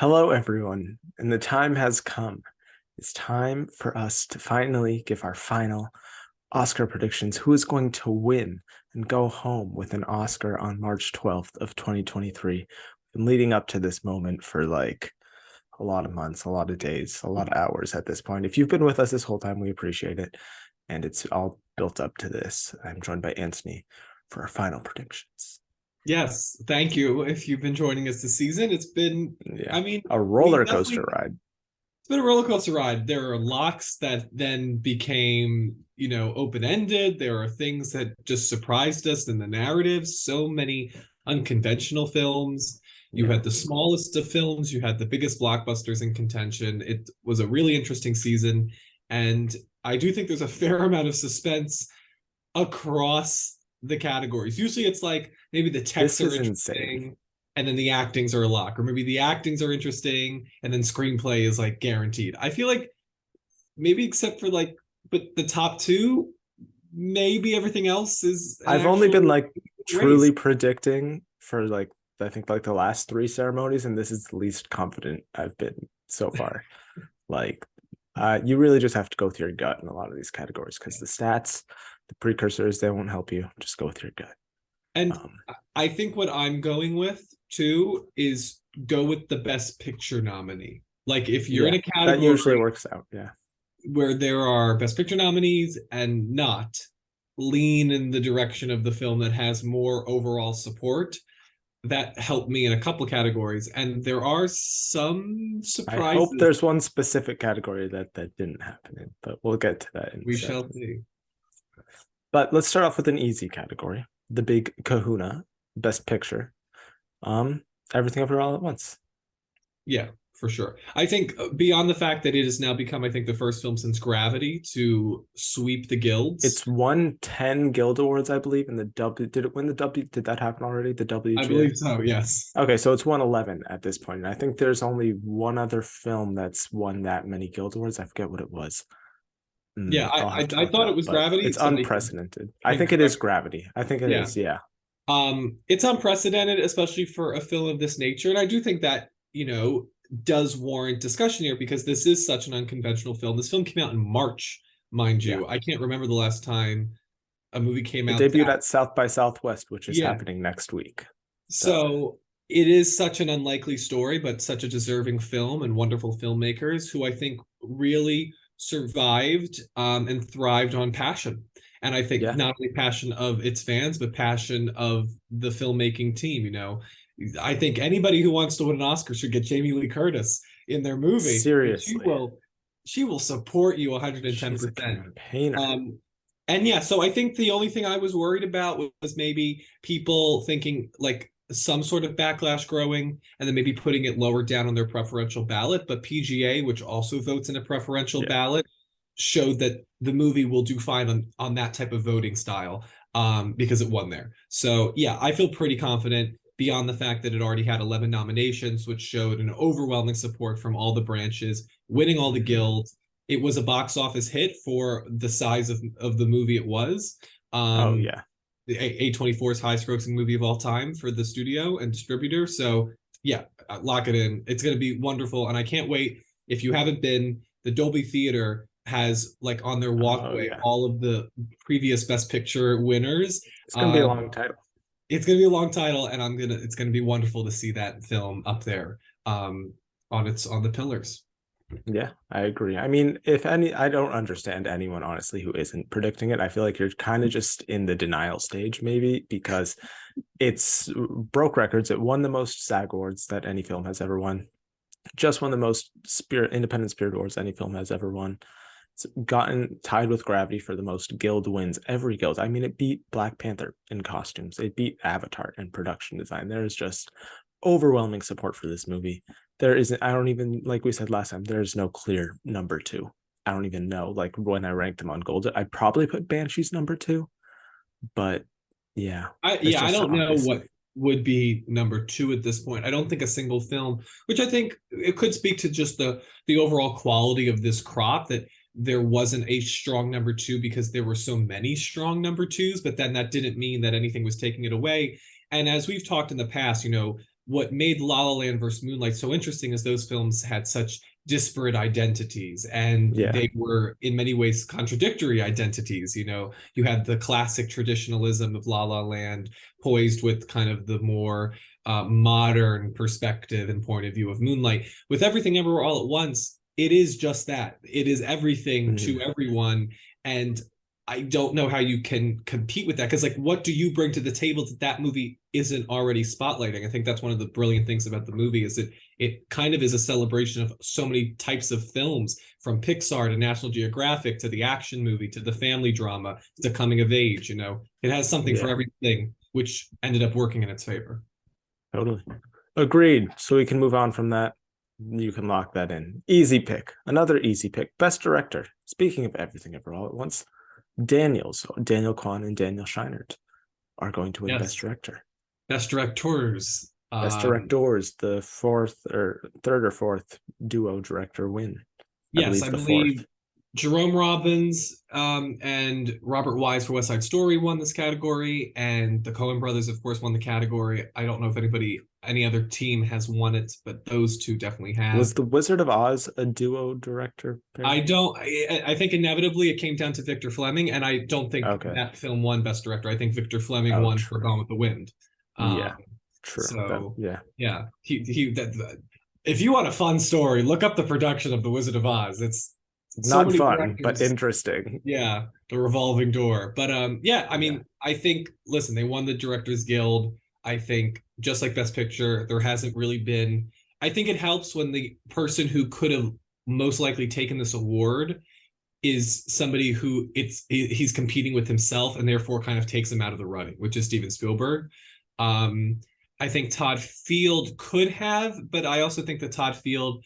Hello, everyone, and the time has come. It's time for us to finally give our final Oscar predictions. Who is going to win and go home with an Oscar on March 12th of 2023? Been leading up to this moment for like a lot of months, a lot of days, a lot of hours at this point. If you've been with us this whole time, we appreciate it. And it's all built up to this. I'm joined by Anthony for our final predictions. Yes, thank you. If you've been joining us this season, Yeah, I mean, a we roller coaster definitely, ride. it's been a roller coaster ride. There are locks that then became, open-ended. There are things that just surprised us in the narrative. So many unconventional films. You Yeah. had the smallest of films, you had the biggest blockbusters in contention. It was a really interesting season. And I do think there's a fair amount of suspense across the categories. Usually it's like maybe the texts This are is insane. interesting and then the actings are a lock, or maybe the actings are interesting and then screenplay is like guaranteed. I feel like maybe except for like, but the top two, maybe everything else is an I've only been actual like race. truly predicting for like I think like the last three ceremonies, and this is the least confident I've been so far. Like, you really just have to go with your gut in a lot of these categories because the stats, the precursors, they won't help you. Just go with your gut. And Um, I think what I'm going with too is go with the best picture nominee. Like if you're in yeah, a that usually category works out. Yeah, where there are best picture nominees and not lean in the direction of the film that has more overall support. That helped me in a couple categories, and there are some I hope surprises. there's one specific category that didn't happen in, but we'll get to that in a We shall second. see. But let's start off with an easy category, the big kahuna, best picture. Um, Everything Everywhere All at Once. Yeah, for sure. I think beyond the fact that it has now become, I think, the first film since Gravity to sweep the guilds. It's won 10 Guild Awards, I believe, and the W did it win the W? Did that happen already? The I WGA? believe so. Yes. Okay, so it's won 11 at this point. And I think there's only one other film that's won that many Guild Awards. I forget what it was. Yeah, I'll I have to I look it thought it up, was but Gravity. it's Somebody unprecedented. I can think it is correct. Gravity. I think it Yeah. is. Yeah. It's unprecedented, especially for a film of this nature. And I do think that, does warrant discussion here because this is such an unconventional film. This film came out in March, mind Yeah. you. I can't remember the last time a movie came It out debuted that, at South by Southwest, which is yeah. happening next week. So, So it is such an unlikely story, but such a deserving film and wonderful filmmakers who I think really survived and thrived on passion. And I think yeah. not only passion of its fans, but passion of the filmmaking team. I think anybody who wants to win an Oscar should get Jamie Lee Curtis in their movie. Seriously. She will support you She's a 110%. campaigner. Um, and yeah, so I think the only thing I was worried about was maybe people thinking like some sort of backlash growing and then maybe putting it lower down on their preferential ballot. But PGA, which also votes in a preferential Yeah. ballot, showed that the movie will do fine on that type of voting style because it won there. So yeah, I feel pretty confident beyond the fact that it already had 11 nominations, which showed an overwhelming support from all the branches, winning all the Mhm. guilds. It was a box office hit for the size of the movie it was. Oh, Um, yeah. the A24's highest grossing movie of all time for the studio and distributor. So yeah, lock it in. It's going to be wonderful. And I can't wait. If you haven't been, the Dolby Theater has like on their Oh, walkway yeah. all of the previous Best Picture winners. It's going to be a Um, long title. it's going to be a long title, and it's going to be wonderful to see that film up there on the pillars. Yeah, I agree. I mean, if any, I don't understand anyone honestly who isn't predicting it. I feel like you're kind of just in the denial stage, maybe, because it's broke records. It won the most SAG awards that any film has ever won. Just won the most independent spirit awards any film has ever won. It's gotten tied with Gravity for the most guild wins. Every guild. I mean, it beat Black Panther in costumes. It beat Avatar in production design. There is just overwhelming support for this movie. There isn't, I don't even, like we said last time, there's no clear number two. I don't even know. Like when I ranked them on Gold, I'd probably put Banshees number two, but yeah, there's I just don't know what obviously. would be number two at this point. I don't think a single film, which I think it could speak to just the overall quality of this crop, that there wasn't a strong number two because there were so many strong number twos, but then that didn't mean that anything was taking it away. And as we've talked in the past, what made La La Land versus Moonlight so interesting is those films had such disparate identities, and Yeah. they were in many ways contradictory identities. You know, you had the classic traditionalism of La La Land poised with kind of the more modern perspective and point of view of Moonlight. With Everything Everywhere All at Once, it is just that. It is everything to Mhm. everyone. And I don't know how you can compete with that, because like, what do you bring to the table that that movie isn't already spotlighting? I think that's one of the brilliant things about the movie, is that it kind of is a celebration of so many types of films, from Pixar to National Geographic to the action movie to the family drama to coming of age. You know, it has something for Yeah, everything, which ended up working in its favor. totally. Agreed. So we can move on from that. You can lock that in. Easy pick. Another easy pick. Best director. Speaking of Everything Ever All at Once, Daniel Kwan and Daniel Scheinert are going to win Best Yes, Director. best directors. Best Directors, the fourth or third or fourth duo director win. I Yes, believe I the believe fourth. Jerome Robbins and Robert Wise for West Side Story won this category, and the Coen brothers, of course, won the category. I don't know if any other team has won it, but those two definitely Was have. The Wizard of Oz a duo director I pair? don't. I think inevitably it came down to Victor Fleming, and I don't think Okay. that film won Best Director. I think Victor Fleming Oh, won for true. Gone with the Wind. Yeah, Um, true. That, so yeah. yeah, he if you want a fun story, look up the production of The Wizard of Oz. It's so Not many fun, but directors. interesting. Yeah, the revolving door. But yeah, I Yeah. mean, I think, listen, they won the Directors Guild. I think just like Best Picture, there hasn't really been. I think it helps when the person who could have most likely taken this award is somebody who he's competing with himself, and therefore kind of takes him out of the running, which is Steven Spielberg. Um, I think Todd Field could have, but I also think that Todd Field,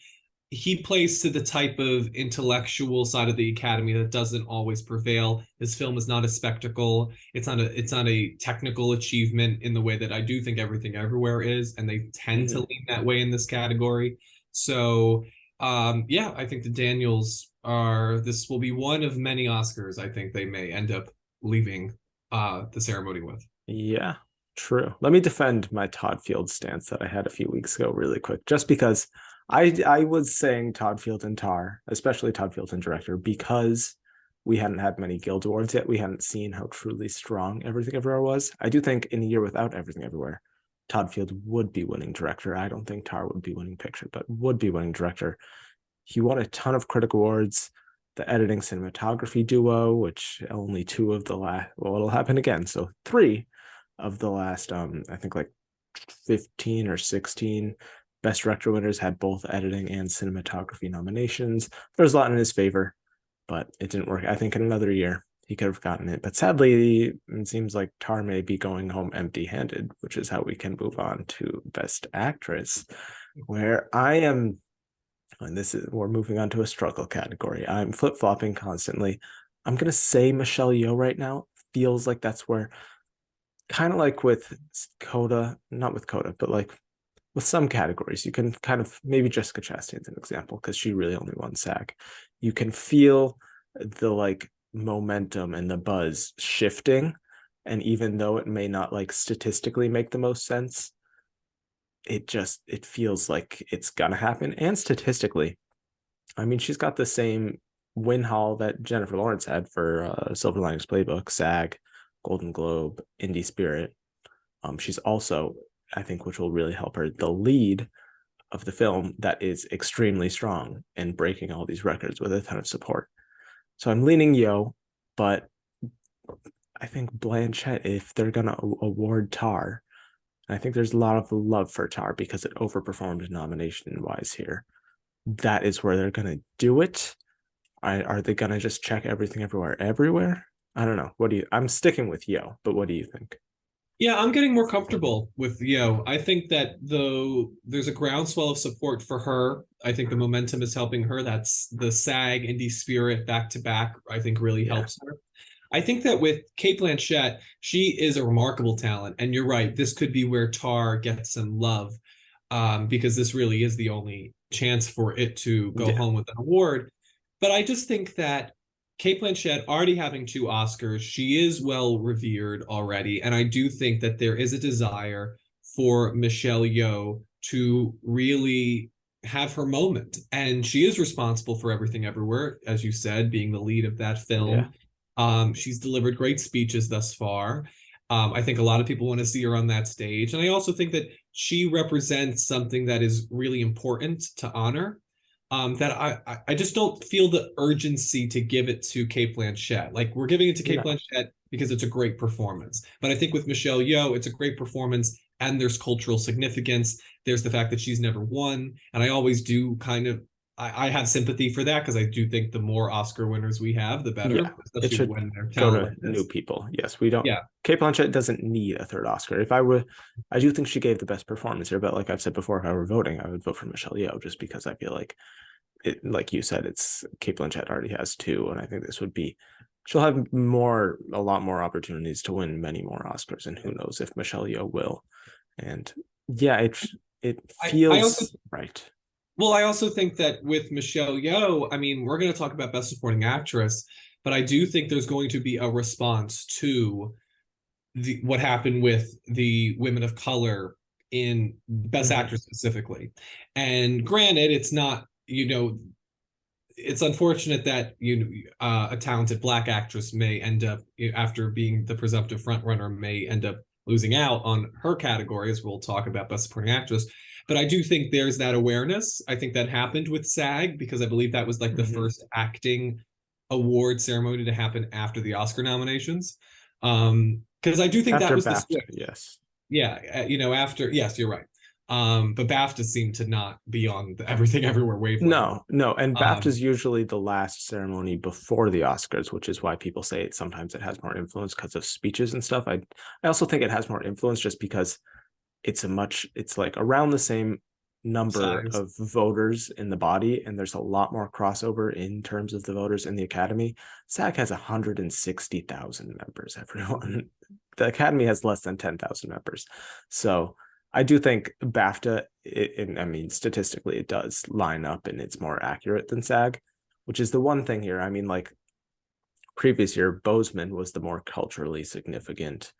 he plays to the type of intellectual side of the academy that doesn't always prevail. His film is not a spectacle. It's not a technical achievement in the way that I do think Everything Everywhere is, and they tend to Mhm. lean that way in this category. So yeah, I think the Daniels are, this will be one of many Oscars I think they may end up leaving the ceremony with. Yeah, true. Let me defend my Todd Field stance that I had a few weeks ago really quick, just because I was saying Todd Field and Tar, especially Todd Field and director, because we hadn't had many Guild Awards yet. We hadn't seen how truly strong Everything Everywhere was. I do think in a year without Everything Everywhere, Todd Field would be winning director. I don't think Tar would be winning picture, but would be winning director. He won a ton of critic awards. The editing cinematography duo, which only two of the last, well, it'll happen again. So three of the last, I think like 15 or 16 best director winners had both editing and cinematography nominations. There's a lot in his favor, but it didn't work. I think in another year he could have gotten it. But sadly, it seems like Tar may be going home empty handed, which is how we can move on to best actress, where I am, and this is, we're moving on to a struggle category. I'm flip flopping constantly. I'm gonna say Michelle Yeoh right now. Feels like that's where, kind of like with Coda, not with Coda, but like with some categories, you can kind of, maybe Jessica Chastain's an example because she really only won SAG. You can feel the like momentum and the buzz shifting, and even though it may not like statistically make the most sense, it feels like it's gonna happen. And statistically, I mean, she's got the same win haul that Jennifer Lawrence had for Silver Linings Playbook, SAG, Golden Globe, Indie Spirit. She's also, I think, which will really help her, the lead of the film that is extremely strong and breaking all these records with a ton of support. So I'm leaning Yo, but I think Blanchett, if they're gonna award Tar, I think there's a lot of love for Tar because it overperformed nomination wise here. That is where they're gonna do it. Are they gonna just check everything everywhere everywhere? I don't know. What do you? I'm sticking with Yo, but what do you think? Yeah, I'm getting more comfortable with Yo. I think that though there's a groundswell of support for her, I think the momentum is helping her. That's the SAG Indie Spirit back to back, I think really Yeah. helps her. I think that with Kate Blanchett, she is a remarkable talent. And you're right, this could be where Tar gets some love, because this really is the only chance for it to go Yeah. home with an award. But I just think that Kate Blanchett already having two Oscars, she is well revered already. And I do think that there is a desire for Michelle Yeoh to really have her moment. And she is responsible for Everything Everywhere, as you said, being the lead of that Yeah. film. She's delivered great speeches thus far. I think a lot of people want to see her on that stage. And I also think that she represents something that is really important to honor. That I just don't feel the urgency to give it to Cate Blanchett. Like we're giving it to Cate No. Blanchett because it's a great performance. But I think with Michelle Yeoh, it's a great performance and there's cultural significance. There's the fact that she's never won. And I always do kind of I have sympathy for that because I do think the more Oscar winners we have, the Yeah. better, It especially should when they're go talent to like new this. people. Yes, we don't. Yeah. Kate Blanchett doesn't need a third Oscar. If I were, I do think she gave the best performance here, but like I've said before, if I were voting, I would vote for Michelle Yeoh just because I feel like it, like you said, it's Kate Blanchett already has two, and I think this would be she'll have a lot more opportunities to win many more Oscars, and who knows if Michelle Yeoh will. And yeah, it I also feels right. well, I also think that with Michelle Yeoh, I mean, we're going to talk about Best Supporting Actress, but I do think there's going to be a response to what happened with the women of color in Best Mm-hmm. Actress specifically. And granted, it's not, it's unfortunate that a talented black actress may end up after being the presumptive frontrunner may end up losing out on her category, as we'll talk about Best Supporting Actress. But I do think there's that awareness. I think that happened with SAG because I believe that was like the Mm-hmm. first acting award ceremony to happen after the Oscar nominations. Because I do think that After was the BAFTA, switch. yes. Yeah, after yes, you're right. But BAFTA seemed to not be on the Everything Everywhere wavelength. No, and BAFTA Um, is usually the last ceremony before the Oscars, which is why people say sometimes it has more influence because of speeches and stuff. I also think it has more influence just because it's like around the same number size. of voters in the body, and there's a lot more crossover in terms of the voters in the Academy. SAG has 160,000 members, everyone. The Academy has less than 10,000 members. So I do think BAFTA, I mean, statistically, it does line up and it's more accurate than SAG, which is the one thing here. I mean, like previous year, Bozeman was the more culturally significant,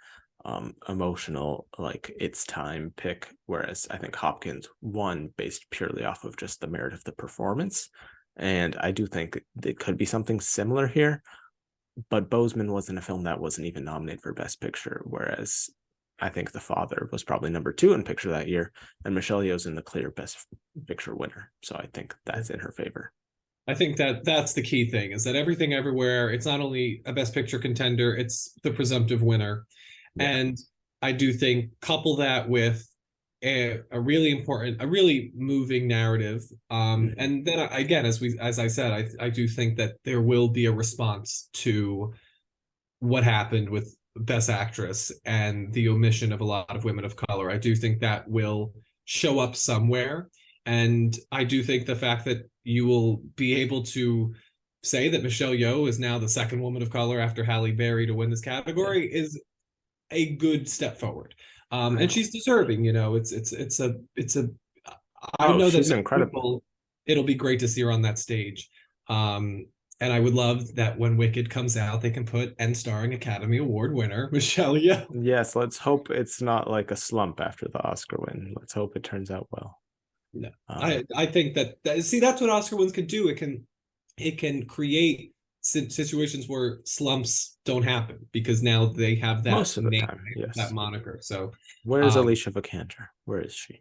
emotional, like it's time pick, whereas I think Hopkins won based purely off of just the merit of the performance. And I do think it could be something similar here, but Bozeman wasn't a film that wasn't even nominated for Best Picture, whereas I think The Father was probably number two in picture that year, and Michelle Yeoh's in the clear Best Picture winner. So I think that's in her favor. I think that that's the key thing is that Everything Everywhere, it's not only a Best Picture contender, it's the presumptive winner. Yeah. And I do think couple that with a really important, a really moving narrative. Mm-hmm. And then again, as I said, I do think that there will be a response to what happened with Best Actress and the omission of a lot of women of color. I do think that will show up somewhere. And I do think the fact that you will be able to say that Michelle Yeoh is now the second woman of color after Halle Berry to win this Yeah. category is a good step forward. I And know. she's deserving, it's a I Oh, know that she's many incredible. people it'll be great to see her on that stage. And I would love that when Wicked comes out, they can put and starring Academy Award winner Michelle Yeoh. Yes, let's hope it's not like a slump after the Oscar win. Let's hope it turns out well. No, Um, I think that see that's what Oscar wins can do. It can create situations where slumps don't happen because now they have that most of the name, time, that yes. moniker. So, Where's um, Alicia Vikander? Where is she? I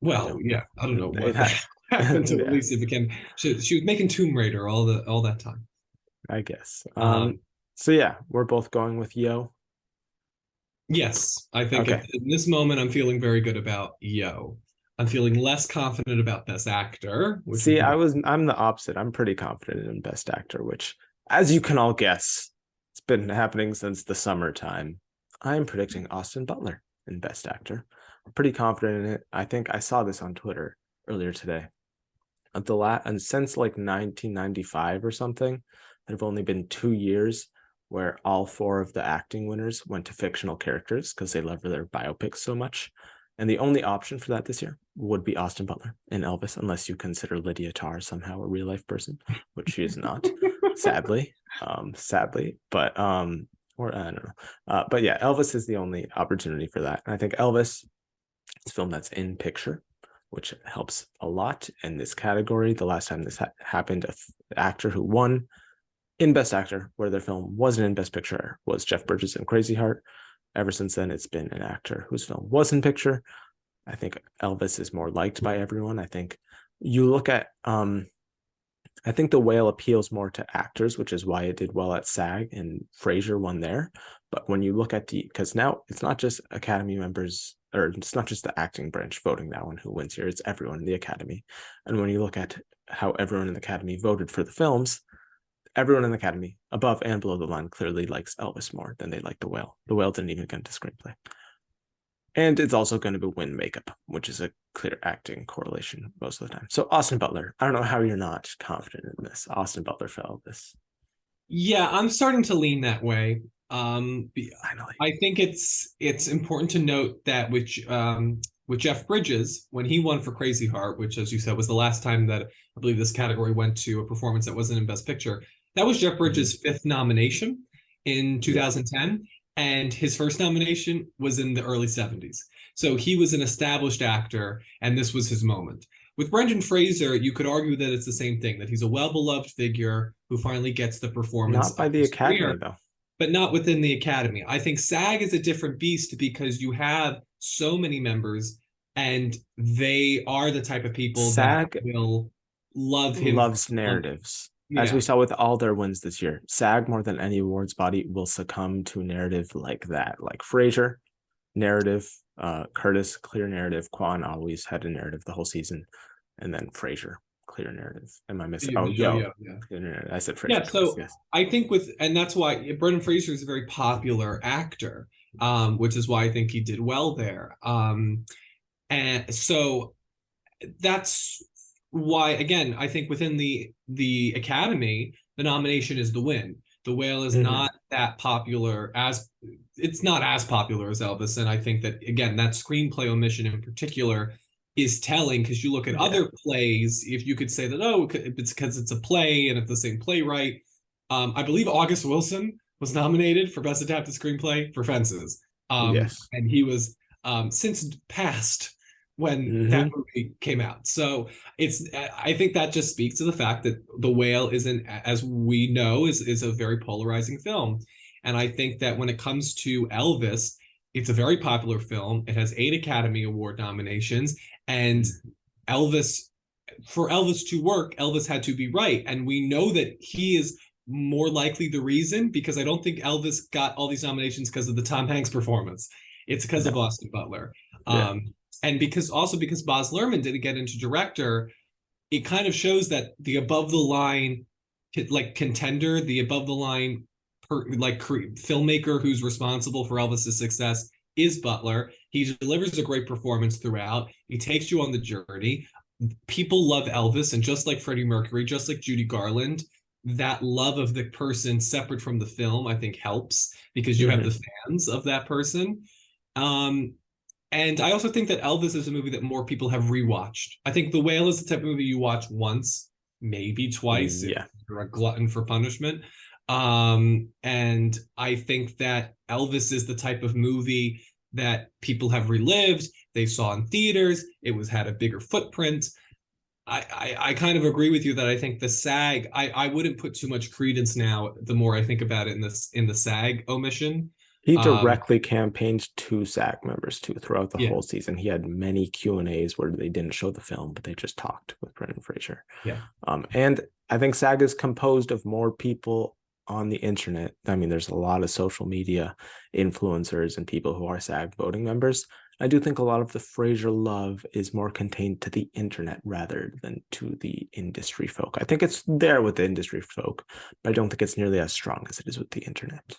well, don't yeah, know. I don't know It what had, happened to yeah, Alicia Vikander. She was making Tomb Raider all that time. I guess. Um, So yeah, we're both going with Yo. yes, I think Okay. in this moment I'm feeling very good about Yo. I'm feeling less confident about Best Actor, which we See, can. I'm the opposite. I'm pretty confident in Best Actor, which, as you can all guess, it's been happening since the summertime. I'm predicting Austin Butler in Best Actor. I'm pretty confident in it. I think I saw this on Twitter earlier today. And since like 1995 or something, there have only been 2 years where all four of the acting winners went to fictional characters because they love their biopics so much. And the only option for that this year would be Austin Butler in Elvis, unless you consider Lydia Tarr somehow a real life person, which she is not, sadly. Sadly, but or I don't know. But yeah, Elvis is the only opportunity for that. And I think Elvis It's a film that's in picture, which helps a lot in this category. The last time this happened, actor who won in Best Actor, where their film wasn't in Best Picture, was Jeff Bridges in Crazy Heart. Ever since then, it's been an actor whose film was in picture. I think Elvis is more liked by everyone. I think you look at I think The Whale appeals more to actors, which is why it did well at SAG and Frasier won there. But when you look at because now it's not just Academy members, or it's not just the acting branch voting that one who wins here, it's everyone in the Academy. And when you look at how everyone in the Academy voted for the films, everyone in the Academy, above and below the line, clearly likes Elvis more than they like The Whale. The Whale didn't even get into screenplay. And it's also going to win makeup, which is a clear acting correlation most of the time. So Austin Butler, I don't know how you're not confident in this. Austin Butler fell this. Yeah, I'm starting to lean that way. Finally. I think it's important to note that with Jeff Bridges, when he won for Crazy Heart, which, as you said, was the last time that I believe this category went to a performance that wasn't in Best Picture, that was Jeff Bridges' fifth nomination in 2010, and his first nomination was in the early 70s. So he was an established actor, and this was his moment. With Brendan Fraser, you could argue that it's the same thing, that he's a well-beloved figure who finally gets the performance Not by of the his Academy, career, though. but not within the Academy. I think SAG is a different beast because you have so many members, and they are the type of people that SAG will love him. loves narratives. As we Yeah. saw with all their wins this year, SAG, more than any awards body, will succumb to narrative like that. Like Frasier, narrative, Curtis, clear narrative, Quan always had a narrative the whole season, and then Frasier, clear narrative. Am I missing? Oh, Yeah, yo, yeah. clear narrative. I said Yeah, Frasier twice. so Yes. I think and that's why Brendan Fraser is a very popular actor, which is why I think he did well there. And so that's why, again, I think within the Academy, the nomination is the win. The Whale is Mm-hmm. not that popular as it's not as popular as Elvis, and I think that again that screenplay omission in particular is telling because you look at Yeah. other plays. If you could say that, oh, it's because it's a play and it's the same playwright. I believe August Wilson was nominated for Best Adapted Screenplay for Fences, Yes. and he was since passed when that Mm-hmm. movie came out. So I think that just speaks to the fact that The Whale isn't, as we know, is a very polarizing film. And I think that when it comes to Elvis, it's a very popular film. It has 8 Academy Award nominations, and Elvis, for Elvis to work, Elvis had to be right. And we know that he is more likely the reason because I don't think Elvis got all these nominations because of the Tom Hanks performance. It's because of No. Austin Butler. Yeah. And because Baz Luhrmann didn't get into director, it kind of shows that the above the line like contender, the above the line filmmaker who's responsible for Elvis's success is Butler. He delivers a great performance throughout. He takes you on the journey. People love Elvis, and just like Freddie Mercury, just like Judy Garland, that love of the person separate from the film, I think helps because you have Mm-hmm. the fans of that person. Um, and I also think that Elvis is a movie that more people have rewatched. I think The Whale is the type of movie you watch once, maybe twice if Yeah. you're a glutton for punishment. And I think that Elvis is the type of movie that people have relived. They saw in theaters. It was had a bigger footprint. I kind of agree with you that I think the SAG, I wouldn't put too much credence now, the more I think about it in the SAG omission. He Um, directly campaigned to SAG members too throughout the yeah, whole season. He had many Q&As where they didn't show the film, but they just talked with Brendan Fraser. yeah. And I think SAG is composed of more people on the internet. I mean, there's a lot of social media influencers and people who are SAG voting members. I do think a lot of the Fraser love is more contained to the internet rather than to the industry folk. I think it's there with the industry folk, but I don't think it's nearly as strong as it is with the internet.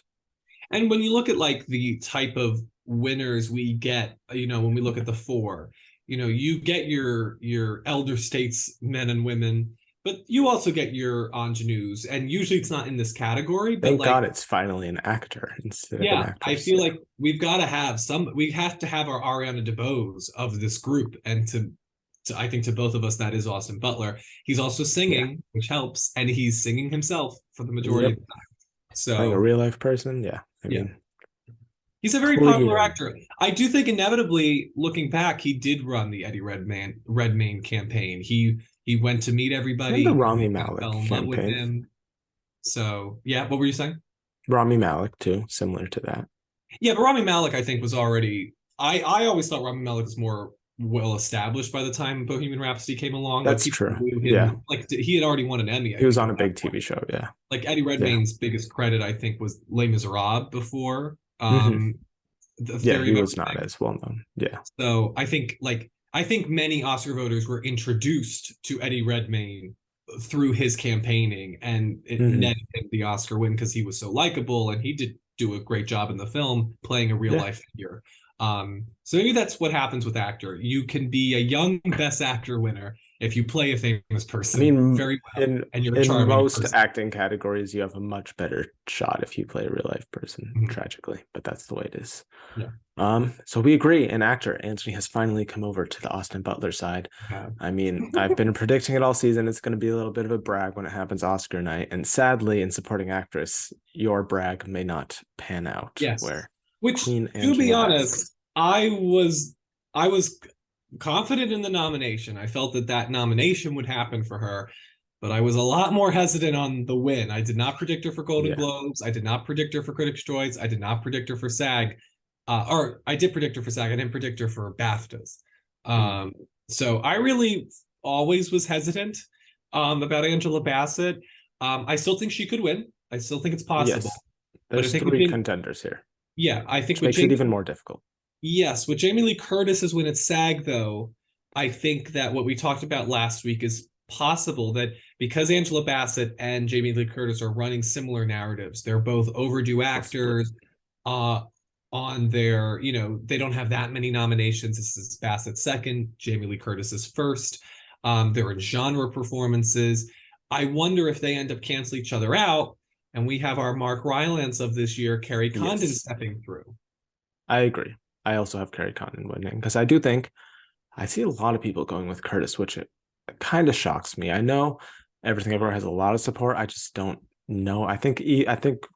And when you look at like the type of winners we get, when we look at the four, you get your elder statesmen and women, but you also get your ingenues. And usually it's not in this category, but Thank like, God it's finally an actor instead of an yeah, I actress. feel Yeah. like we have to have our Ariana DeBose of this group. And I think to both of us, that is Austin Butler. He's also Yeah. singing, which helps, and he's singing himself for the majority of Yep. the time. Playing a So real life person. Yeah. I yeah. mean, He's a very popular Clearly. actor. I do think inevitably, looking back, he did run the Eddie Redmayne campaign. He went to meet And the everybody. Rami Everybody kind of Malek fell in love with campaign. him. So yeah, what were you saying? Rami Malek too, similar to that. Yeah, but Rami Malek, I think, was already. I always thought Rami Malek was more well established by the time Bohemian Rhapsody came along. Like That's people true. knew Yeah. him. Like he had already won an Emmy, I He was think, on at a that big point. TV show. Yeah. Like Eddie Yeah. Redmayne's biggest credit, I think, was Les Miserables before Hmm. the Yeah, Theory he of was not Everything. as well known. Yeah. So I think many Oscar voters were introduced to Eddie Redmayne through his campaigning, and it Hmm. netted him the Oscar win because he was so likable and he did do a great job in the film playing a real Yeah. life figure. So maybe that's what happens with actor. You can be a young Best Actor winner if you play a famous I person mean, very well in and you're a in charming most person. acting categories, you have a much better shot if you play a real life person, Mhm. tragically, but that's the way it is. Yeah. So we agree, an actor, Anthony has finally come over to the Austin Butler side. Yeah. I mean, I've been predicting it all season. It's going to be a little bit of a brag when it happens Oscar night. And sadly, in supporting actress, your brag may not pan out, Yes. where Which, Queen to be Angela Bassett. honest, I was confident in the nomination. I felt that that nomination would happen for her, but I was a lot more hesitant on the win. I did not predict her for Golden Yeah. Globes. I did not predict her for Critics' Choice. I did not predict her for SAG. Or I did predict her for SAG. I didn't predict her for BAFTAs. Mm. Um, so I really always was hesitant about Angela Bassett. I still think she could win. I still think it's Yes. possible. But I There's think with three Jamie, contenders here, yeah, I think which with makes it Jamie, even more difficult. yes, with Jamie Lee Curtis's win at SAG, though, I think that what we talked about last week is possible that because Angela Bassett and Jamie Lee Curtis are running similar narratives, they're both overdue They'll split. actors. Uh, on their, they don't have that many nominations. This is Bassett's second, Jamie Lee Curtis's first. They're in genre performances. I wonder if they end up canceling each other out, and we have our Mark Rylance of this year, Carrie Condon, Yes, stepping through. I agree. I also have Carrie Condon winning because I do think I see a lot of people going with Curtis, which it kind of shocks me. I know Everything Everywhere has a lot of support. I just don't know. I think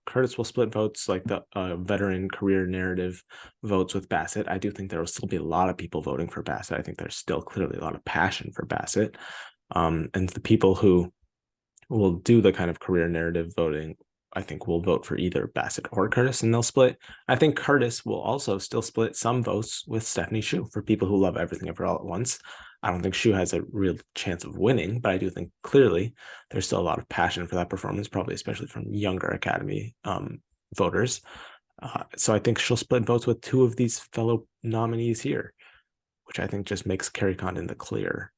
Curtis will split votes like the veteran career narrative votes with Bassett. I do think there will still be a lot of people voting for Bassett. I think there's still clearly a lot of passion for Bassett. And the people who will do the kind of career narrative voting, I think will vote for either Bassett or Curtis, and they'll split. I think Curtis will also still split some votes with Stephanie Shu for people who love Everything Ever All at Once. I don't think Shu has a real chance of winning, but I do think clearly there's still a lot of passion for that performance, probably especially from younger Academy voters. So I think she'll split votes with two of these fellow nominees here, which I think just makes Carrie Condon the clear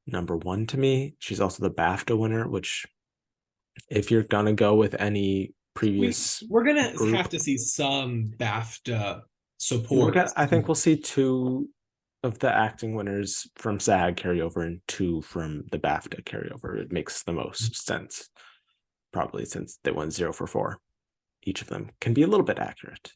number one to me. She's also the BAFTA winner, which if you're gonna go with any previous We're gonna have group, to see some BAFTA support. I think we'll see two of the acting winners from SAG carry over and two from the BAFTA carryover. It makes the most sense, probably since they won 0 for 4. Each of them can be a little bit accurate.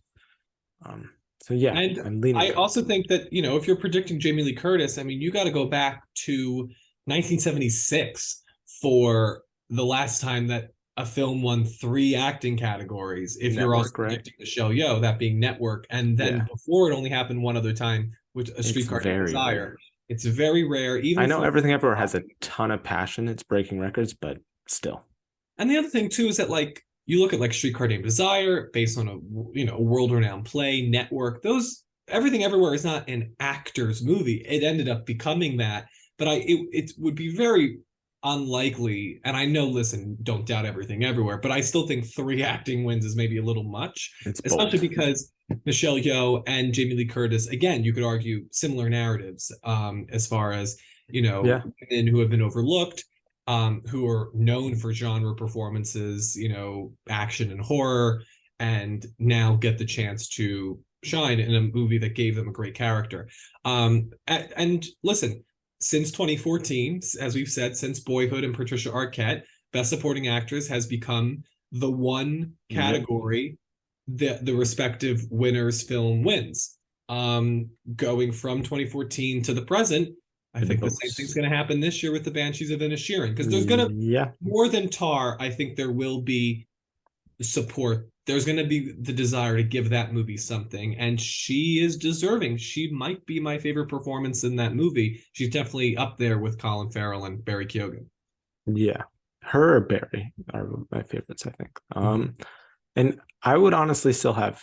So yeah, And I'm leaning I Curtis. also think that, if you're predicting Jamie Lee Curtis, I mean, you got to go back to 1976 for the last time that a film won three acting categories. If you're also Network, right? predicting Michelle Yeoh, that being Network, and then Yeah, before it only happened one other time with A it's Streetcar Named very Desire. rare. It's very rare, I even know for. Everything Everywhere has a ton of passion. It's breaking records, but still. And the other thing too is that like you look at like Streetcar Named Desire, based on a world renowned play, Network. Those Everything Everywhere is not an actor's movie. It ended up becoming that, but it would be very unlikely. And I know, listen, don't doubt Everything Everywhere, but I still think three acting wins is maybe a little much, It's especially bold. because Michelle Yeoh and Jamie Lee Curtis, again, you could argue similar narratives, as far as Yeah. women who have been overlooked, who are known for genre performances, action and horror, and now get the chance to shine in a movie that gave them a great character. And listen, since 2014, as we've said, since Boyhood and Patricia Arquette, Best Supporting Actress has become the one Yep. category that the respective winner's film wins. Going from 2014 to the present, I The think the same thing's most. going to happen this year with the Banshees of Inisherin, because there's going to, Yeah. more than Tar, I think there will be support there's going to be the desire to give that movie something, and she is deserving. She might be my favorite performance in that movie. She's definitely up there with Colin Farrell and Barry Keoghan. Yeah. Her or Barry are my favorites, I think. Mhm. And I would honestly still have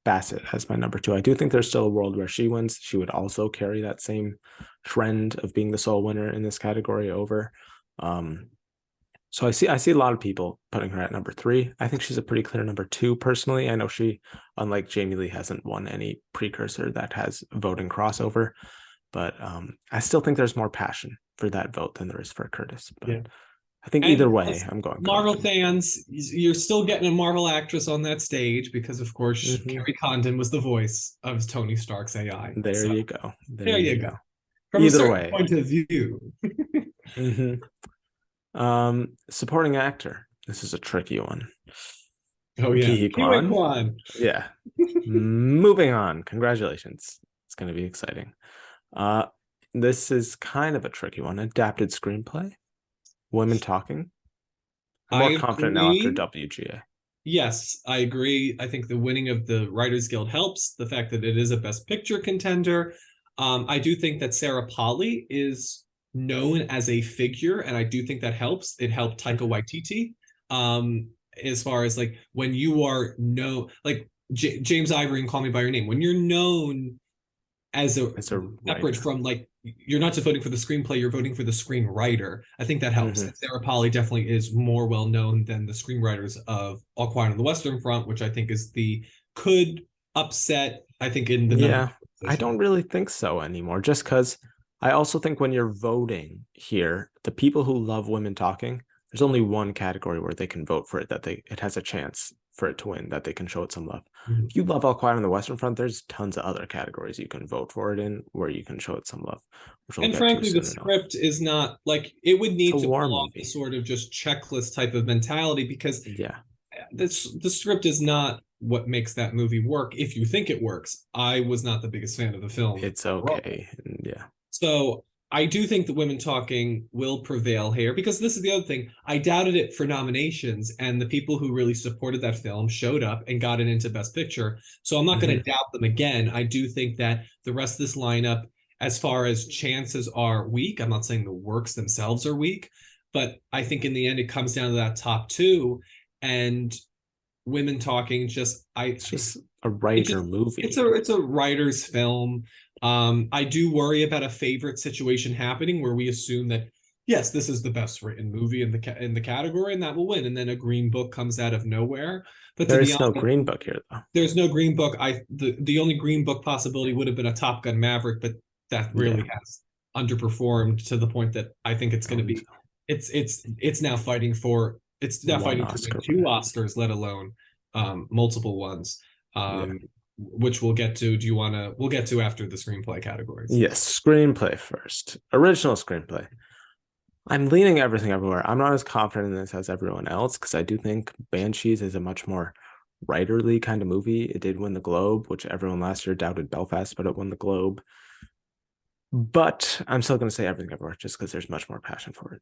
Bassett as my number two. I do think there's still a world where she wins. She would also carry that same trend of being the sole winner in this category over. Um, so I see a lot of people putting her at number three. I think she's a pretty clear number two personally. I know she, unlike Jamie Lee, hasn't won any precursor that has voting crossover, but I still think there's more passion for that vote than there is for Curtis. But Yeah. I think either And way, I'm going Marvel Condon. fans, you're still getting a Marvel actress on that stage because, of course, Hmm. Carrie Condon was the voice of Tony Stark's AI. There So you go. there There you you go. go. From a Either certain way. point of view. Hmm. Supporting actor. This is a tricky one. Oh yeah, Ki Kiwi Kwan. Kwan. Yeah. Moving on. Congratulations. It's going to be exciting. Uh, this is kind of a tricky one. Adapted screenplay. Women talking. I'm more I confident now after agree. WGA. Yes, I agree. I think the winning of the Writers Guild helps. The fact that it is a Best Picture contender. I do think that Sarah Polley is known as a figure, and I do think that helps. It helped Taika Mhm. Waititi. As far as like when you are known, like James Ivory and Call Me by Your Name, when you're known as a As a separate writer. from like you're not just voting for the screenplay, you're voting for the screenwriter. I think that helps. Hmm. And Sarah Polley definitely is more well known than the screenwriters of All Quiet on the Western Front, which I think is the could upset. I think in the number Yeah, two I position. don't really think so anymore. Just because I also think when you're voting here, the people who love women talking, there's only one category where they can vote for it that it has a chance for it to win, that they can show it some love. Mhm. If you love All Quiet on the Western Front, there's tons of other categories you can vote for it in where you can show it some love, which we'll And get to frankly, the soon enough. script is not like it would It's a need to war pull off a movie. sort of just checklist type of mentality because Yeah, the script is not what makes that movie work if you think it works. I was not the biggest fan of the film it's overall. okay. Yeah. So I do think the women talking will prevail here because this is the other thing. I doubted it for nominations, and the people who really supported that film showed up and got it into Best Picture. So I'm not going Hmm. to doubt them again. I do think that the rest of this lineup, as far as chances are weak, I'm not saying the works themselves are weak, but I think in the end it comes down to that top two. And women talking just I It's just a it just writer movie. it's a writer's film. I do worry about a favorite situation happening where we assume that yes, this is the best written movie in the category and that will win, and then a green book comes out of nowhere. But to There be is no honest, green book here, though. there's no green book. The only green book possibility would have been a Top Gun Maverick, but that Yeah. really has underperformed to the point that I think it's going to And be it's now fighting for it's now one fighting to win Oscar two winner. Oscars, let alone multiple ones. Yeah. Which we'll get to. Do you want to? We'll get to after the screenplay categories. Yes, screenplay first. Original screenplay. I'm leaning everything everywhere. I'm not as confident in this as everyone else because I do think Banshees is a much more writerly kind of movie. It did win the Globe, which everyone last year doubted Belfast, but it won the Globe. But I'm still going to say everything everywhere just because there's much more passion for it.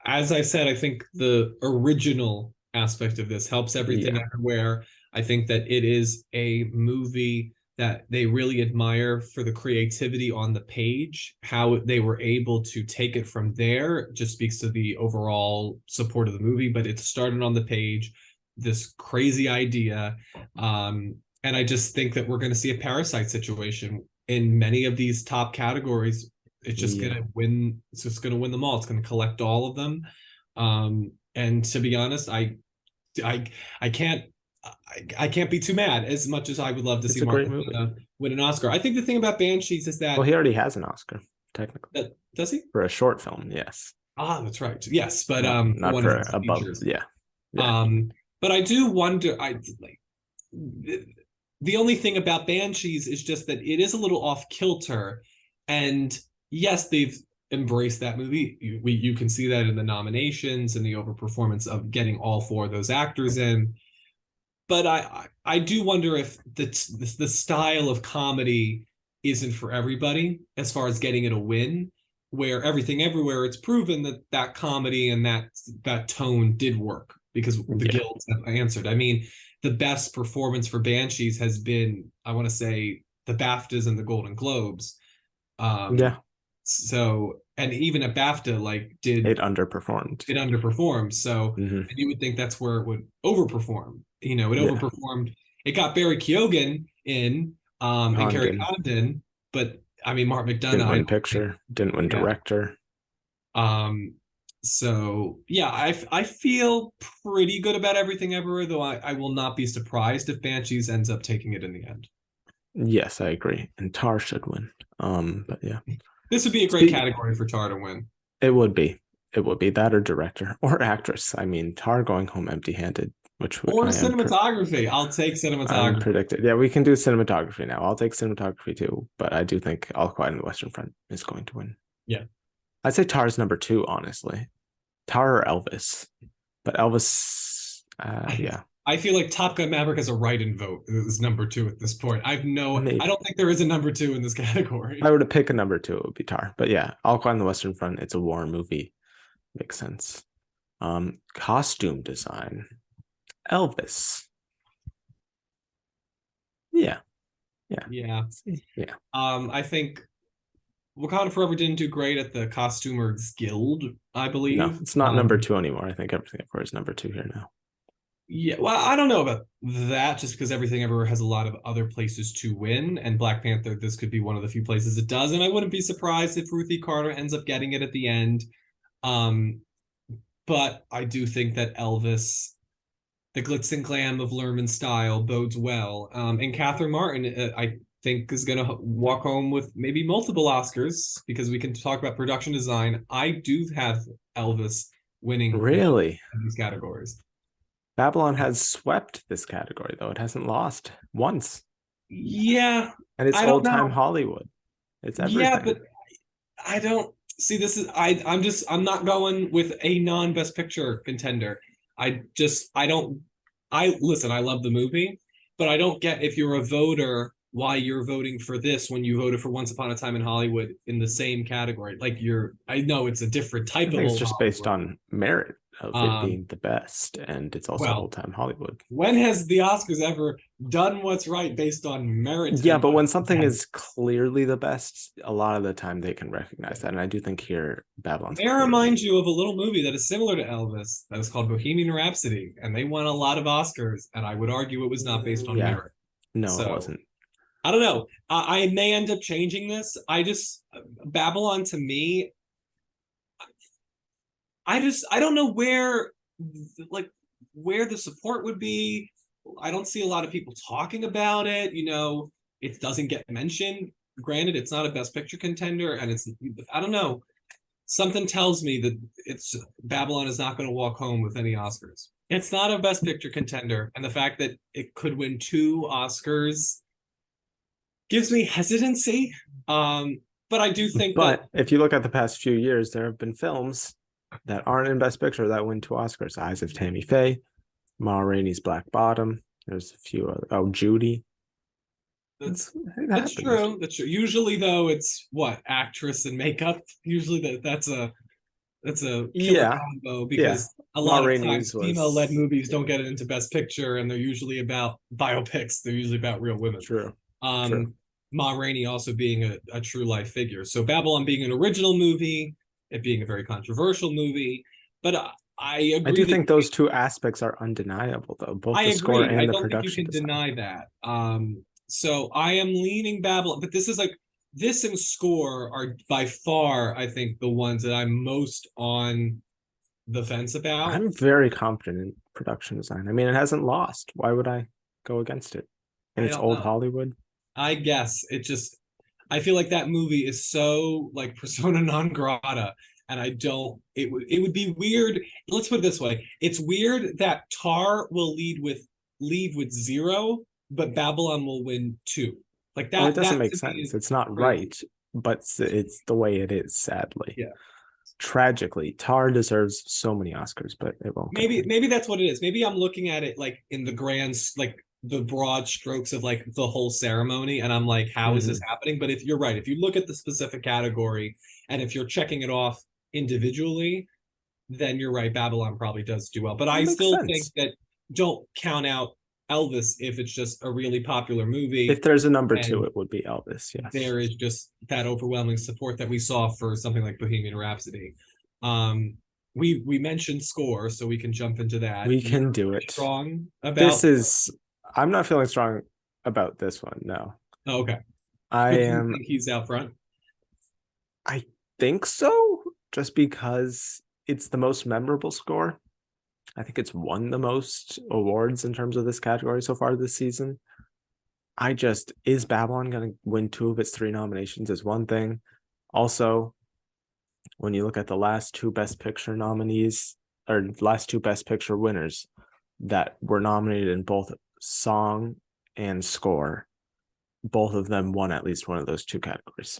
As I said, I think the original aspect of this helps everything Yeah. everywhere. I think that it is a movie that they really admire for the creativity on the page. How they were able to take it from there just speaks to the overall support of the movie, but it started on the page, this crazy idea. And I just think that we're going to see a parasite situation in many of these top categories. It's just Yeah. gonna win. It's just gonna win them all. It's gonna collect all of them. And to be honest, I I can't I can't be too mad as much as I would love to It's see a Mark great movie. win an Oscar. I think the thing about Banshees is Well, that he already has an Oscar, technically, that does he? for a short film. Yes. Ah, that's right. Yes, but for Not one of for his above. features. Yeah. Yeah. Um, but I do wonder. I like the only thing about Banshees is just that it is a little off kilter. And yes, they've embraced that movie. You can see that in the nominations and the overperformance of getting all four of those actors in. But I do wonder if the style of comedy isn't for everybody as far as getting it a win. Where everything everywhere, it's proven that that comedy and that tone did work. because the Yeah. guilds have answered. I mean, the best performance for Banshees has been, I want to say, the BAFTAs and the Golden Globes. Um, Yeah. so, and even at BAFTA, like, did It underperformed. it underperformed? So, Hmm. and you would think that's where it would overperform. You know, it Yeah. overperformed. It got Barry Keoghan in, and Kerry Condon Condon, but I mean, Mark McDonough, didn't I win don't think, picture, didn't win yeah. director. Um, so yeah, I feel pretty good about everything everywhere, though I will not be surprised if Banshees ends up taking it in the end. Yes, I agree. And Tar should win. But yeah. This would be a great Speak category for Tar to win. it would be. It would be that or director or actress. I mean, Tar going home empty-handed, which Or I am cinematography. I'll take cinematography. unpredicted. Yeah, we can do cinematography now. I'll take cinematography too, but I do think All Quiet on the Western Front is going to win. Yeah. I'd say Tar's number two, honestly. Tar or Elvis, but Elvis, I, yeah, I feel like Top Gun Maverick has a write-in vote is number two at this point. I maybe. don't think there is a number two in this If I category. were to pick a number two, it would be Tar. But yeah, All Quiet on the Western Front. It's a war movie. Makes sense. Costume design. Elvis. Yeah, yeah, Yeah. yeah. I think Wakanda Forever didn't do great at the Costumers Guild, I No, believe. it's not number two anymore. I think Everything Everywhere is number two here now. Yeah, well, I don't know about that just because Everything Everywhere has a lot of other places to win, and Black Panther, this could be one of the few places it does, and I wouldn't be surprised if Ruthie Carter ends up getting it at the end. Um, but I do think that Elvis, the glitz and glam of Lerman style, bodes well. And Catherine Martin, I think, is going to walk home with maybe multiple Oscars because we can talk about production design. I do have Elvis winning both Really? of these categories. Babylon has swept this category, though. It hasn't lost once. Yeah, And it's I don't old time know. Hollywood. It's Yeah, everything. but I don't see this is I'm not going with a non best picture contender. I don't I listen, I love the movie, but I don't get if you're a voter why you're voting for this when you voted for Once Upon a Time in Hollywood in the same category. Like I know it's a different I type of think it's old just based Hollywood. on merit of it Um being the best. And it's also old well, time Hollywood. when has the Oscars ever done what's right based on merit Yeah, and but what when something has is clearly the best, a lot of the time they can recognize that. And I do think here Babylon's May I clearly. remind you of a little movie that is similar to Elvis that is called Bohemian Rhapsody, and they won a lot of Oscars, and I would argue it was not based on Yeah. merit. No, it So wasn't. I don't know. I may end up changing this. Babylon to me, I don't know like where the support would be. I don't see a lot of people talking about it. You know, it doesn't get mentioned. Granted, it's not a Best Picture contender, and I don't know. Something tells me that it's Babylon is not going to walk home with any Oscars. It's not a Best Picture contender, and the fact that it could win two Oscars gives me hesitancy. But I do think that But if you look at the past few years, there have been films that aren't in Best Picture that win two Oscars. Eyes of Tammy Faye, Ma Rainey's Black Bottom. There's a few other. Oh, Judy. that's It that's happens. true. That's true. Usually, though, it's what actress and makeup. Usually, that's a killer Yeah, combo yeah. because a Ma lot of Rainey's times female-led was movies don't get it into Best Picture, and they're usually about biopics. They're usually about real women. true, true. Um, Ma Rainey also being a true life figure. So Babylon being an original movie, it being a very controversial movie. But I I agree do that think those two aspects are undeniable, though, both I the score agree. I and the don't think you production can design. deny that. So I am leaning Babylon, but this and score are by far, I think, the ones that I'm most on the fence about. I'm very confident in production design. I mean, it hasn't lost. Why would I go against it? And I it's don't old know. Hollywood. I guess it just I feel like that movie is so like persona non grata, and it would be weird. Let's put it this way: it's weird that Tar will lead with zero, but Babylon will win two. Like Well, it that doesn't that make to me sense. is It's not crazy. right, but it's the way it is, sadly. Yeah. Tragically, Tar deserves so many Oscars, but it won't get Maybe one. maybe that's what it is. Maybe I'm looking at it like in the like the broad strokes of like the whole ceremony, and I'm like, how is this Mm-hmm. happening? But if you're right, if you look at the specific category and if you're checking it off individually, then you're right. Babylon probably does do well. But That I makes still think sense. that don't count out Elvis if it's just a really popular movie If there's a number two, and it would be Elvis. Yes, there is just that overwhelming support that we saw for something like Bohemian Rhapsody. Um, we mentioned score, so we can jump into that. we You're can do pretty it. strong This about. is. I'm not feeling strong about this one. No, Oh, okay, I but do you am. think he's out front? I think so, just because it's the most memorable score. I think it's won the most awards in terms of this category so far this season. I just, is Babylon going to win two of its three nominations is one thing. Also, when you look at the last two Best Picture nominees or last two Best Picture winners that were nominated in both song and score, both of them won at least one of those two categories.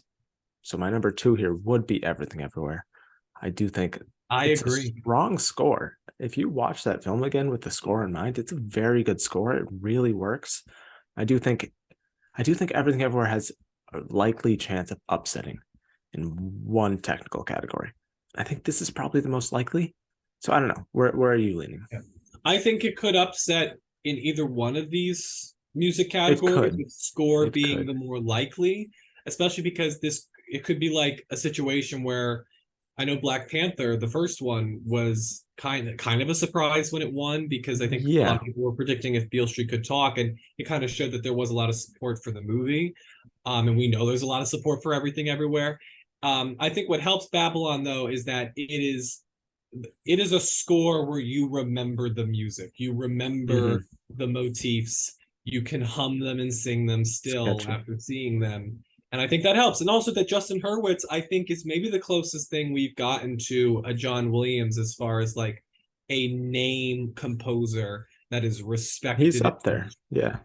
So my number two here would be Everything Everywhere. I do think I it's a agree. strong score. If you watch that film again with the score in mind, it's a very good score. It really works. I do think I do think Everything Everywhere has a likely chance of upsetting in one technical category. I think this is probably the most likely. So I don't know. Where are you leaning? Yeah. I think it could upset in either one of these music It categories, could. with score It being could. the more likely, especially because this it could be like a situation where I know Black Panther, the first one, was kind of a surprise when it won because I think a lot Yeah. of people were predicting if Beale Street could talk, and it kind of showed that there was a lot of support for the movie. And we know there's a lot of support for Everything Everywhere. I think what helps Babylon though is that it is a score where you remember the music, you remember Mm-hmm. the motifs, you can hum them and sing them It's still catchy. after seeing them. And I think that helps. And also that Justin Hurwitz, I think, is maybe the closest thing we've gotten to a John Williams as far as like a name composer that is He's respected in up there. Yeah.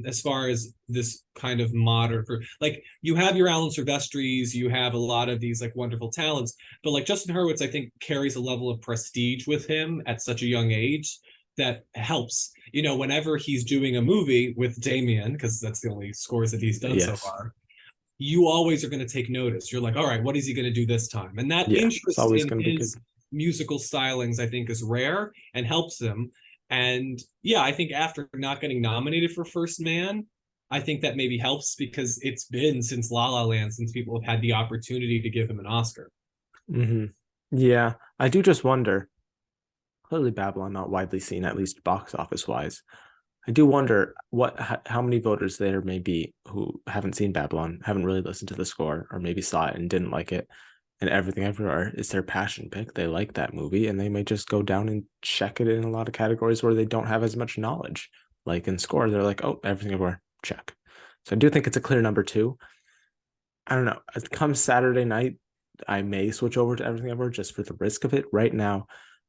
as far as this kind of modern for like you have your Alan Silvestris, you have a lot of these like wonderful talents, but like Justin Hurwitz, I think carries a level of prestige with him at such a young age that helps. Whenever he's doing a movie with Damien, because that's the only scores that he's done so Yes. far, you always are going to take notice. You're like, all right, what is he going to do this time? And that Yeah. It's interest always in going to be good. his musical stylings, I think, is rare and helps him. And yeah, I think after not getting nominated for First Man, I think that maybe helps because it's been since La La Land since people have had the opportunity to give him an Oscar. Mm-hmm. Yeah. I do just wonder. Clearly, Babylon not widely seen, at least box office wise. I do wonder how many voters there may be who haven't seen Babylon, haven't really listened to the score, or maybe saw it and didn't like it. And Everything Everywhere is their passion pick. They like that movie, and they may just go down and check it in a lot of categories where they don't have as much knowledge. Like in score, they're like, "Oh, Everything Everywhere, check." So I do think it's a clear number two. I don't know. It comes Saturday night, I may switch over to Everything Everywhere just for the risk of it. Right now,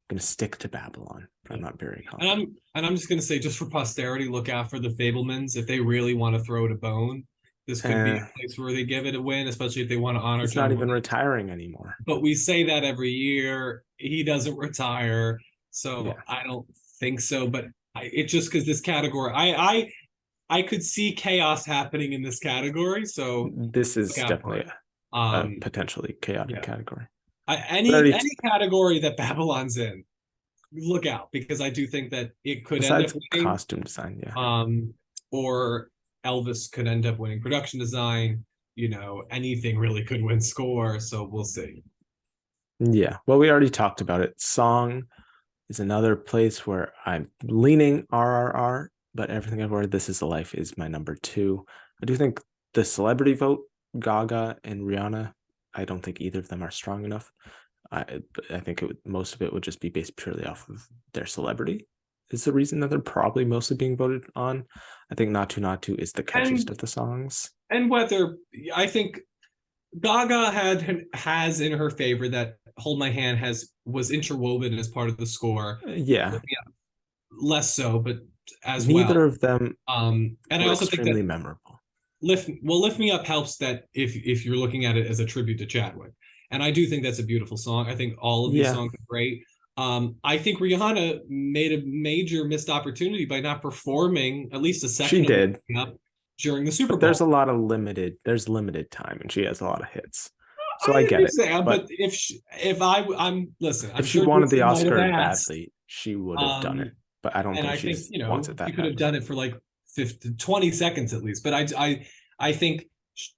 I'm gonna stick to Babylon. Yeah. I'm not very And confident. I'm just gonna say, just for posterity, look out for the Fablemans. If they really want to throw it a bone, this could be Eh, a place where they give it a win, especially if they want to honor he's not John even Williams. retiring anymore. But we say that every year. He doesn't retire, so Yeah, I don't think so. But it's just because this category, I could see chaos happening in this category, so this look is out for definitely it. a Um, potentially chaotic yeah, category. We any category that Babylon's in, look out because I do think that it could end up besides winning. costume design, yeah. Um, or Elvis could end up winning production design. Anything really could win score. So we'll see. Yeah. Well, we already talked about it. Song is another place where I'm leaning RRR, but Everything Everywhere, This Is the Life is my number two. I do think the celebrity vote, Gaga and Rihanna, I don't think either of them are strong enough. I I think most of it would just be based purely off of their celebrity. Is the reason that they're probably mostly being voted on. I think Not To is the catchiest And of the songs. whether I think Gaga has in her favor that Hold My Hand was interwoven as part of the score. Yeah, Yeah, less so, but as neither well. of them And I were also think that extremely memorable. Lift Me Up helps that if you're looking at it as a tribute to Chadwick. And I do think that's a beautiful song. I think all of these Yeah, songs are great. I think Rihanna made a major missed opportunity by not performing at least a she second of Lift did, Me Up during the Super but there's a Bowl. lot of limited. There's limited time, and she has a lot of hits. So I I get it. understand, But but if I'm listen, I'm if she sure wanted the Disney might have Oscar asked. badly, she would have done it. Um, But I don't and think I she think, wants it she that could have badly. done it for like 50, 20 seconds at least. But I think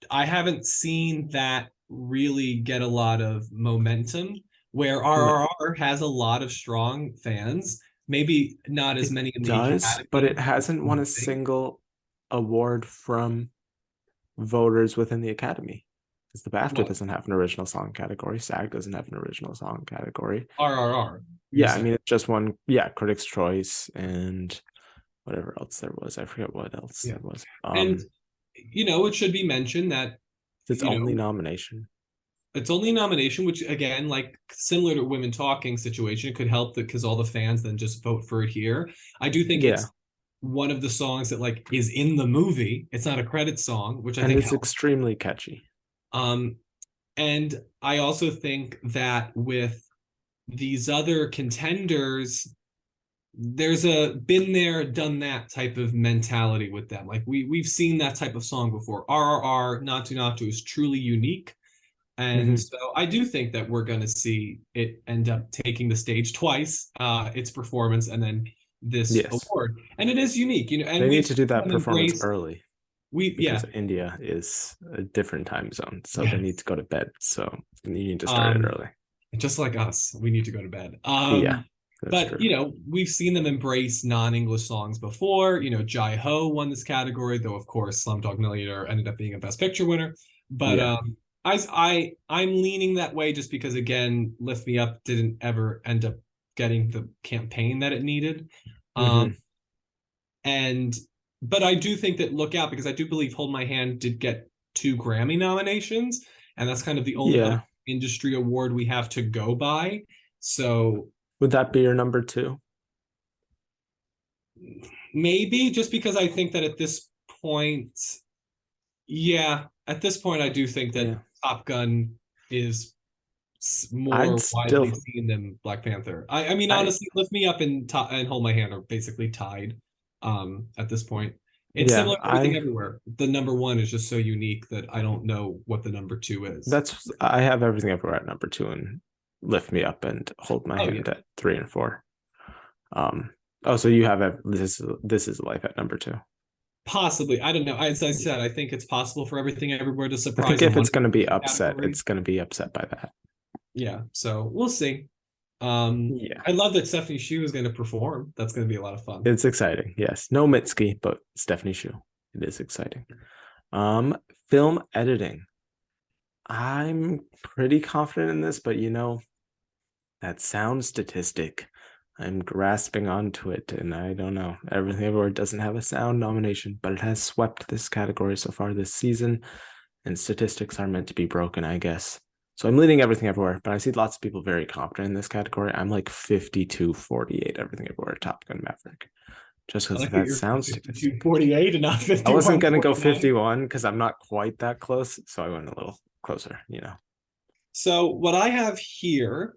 I haven't seen that really get a lot of momentum where No, RRR has a lot of strong fans. Maybe not as it many in the does, but it Academy as hasn't you won would a think. single award from voters within the Academy. Because the BAFTA What? doesn't have an original song category, SAG doesn't have an original song category. RRR, you're Yeah, I saying. mean, it's just one, yeah, Critics' Choice and whatever else there was. I forget what else Yeah. there was. And, it should be mentioned that, It's its you only know, nomination. it's only a nomination, which again, like similar to Women Talking situation, it could help that because all the fans then just vote for it here. I do think Yeah, it's one of the songs that like is in the movie. It's not a credit song, which I and think it's helps. extremely catchy. Um, and I also think that with these other contenders, there's a been there, done that type of mentality with them. Like we've seen that type of song before. RRR Natu Natu is truly unique. And Hmm. so I do think that we're going to see it end up taking the stage twice, its performance, and then this Yes, award. And it is unique, and they need we've to do seen that them performance embrace. early We because Yeah, India is a different time zone, so they yeah. need to go to bed. So you need to start it Um, early. just like us, we need to go to bed. Yeah, that's But true. we've seen them embrace non-English songs before. Jai Ho won this category, though of course Slumdog Millionaire ended up being a Best Picture winner. But Yeah. I'm leaning that way just because again, Lift Me Up didn't ever end up getting the campaign that it needed. Um, Hmm. and but I do think that Look Out, because I do believe Hold My Hand did get 2 Grammy nominations, and that's kind of the only other Yeah. industry award we have to go by. So Would that be your number two? maybe just because I think that at this point, yeah, at this point, I do think that Yeah. Top Gun is I'd more widely still, seen than Black Panther. I mean, I, honestly, Lift Me Up and Hold My Hand are basically tied. At this point, it's yeah, similar to Everything Everywhere. The number one is just so unique that I don't know what the number two is. I have everything everywhere at number two and Lift Me Up and Hold My Oh yeah, Hand at three and four. Um, oh, so you have this is life at number two. possibly. I don't know. As I said, I think it's possible for Everything Everywhere to I think surprise in if one it's of going to be the upset, categories. it's going to be upset by that. Yeah, so we'll see. Yeah, I love that Stephanie Shu is going to perform. That's going to be a lot of fun. it's exciting. Yes, no Mitski, but Stephanie Shu. It is exciting. Um, Film editing. I'm pretty confident in this, but that sound statistic, I'm grasping onto it, and I don't know. Everything Everywhere doesn't have a sound nomination, but it has swept this category so far this season, and statistics are meant to be broken, I guess. So I'm leading Everything Everywhere, but I see lots of people very confident in this category. I'm like 52-48 Everything Everywhere, Top Gun Maverick, just I because of like that that you're sound statistic. 52-48 and not I wasn't going to go 51-49. 51 because I'm not quite that close, so I went a little closer. So what I have here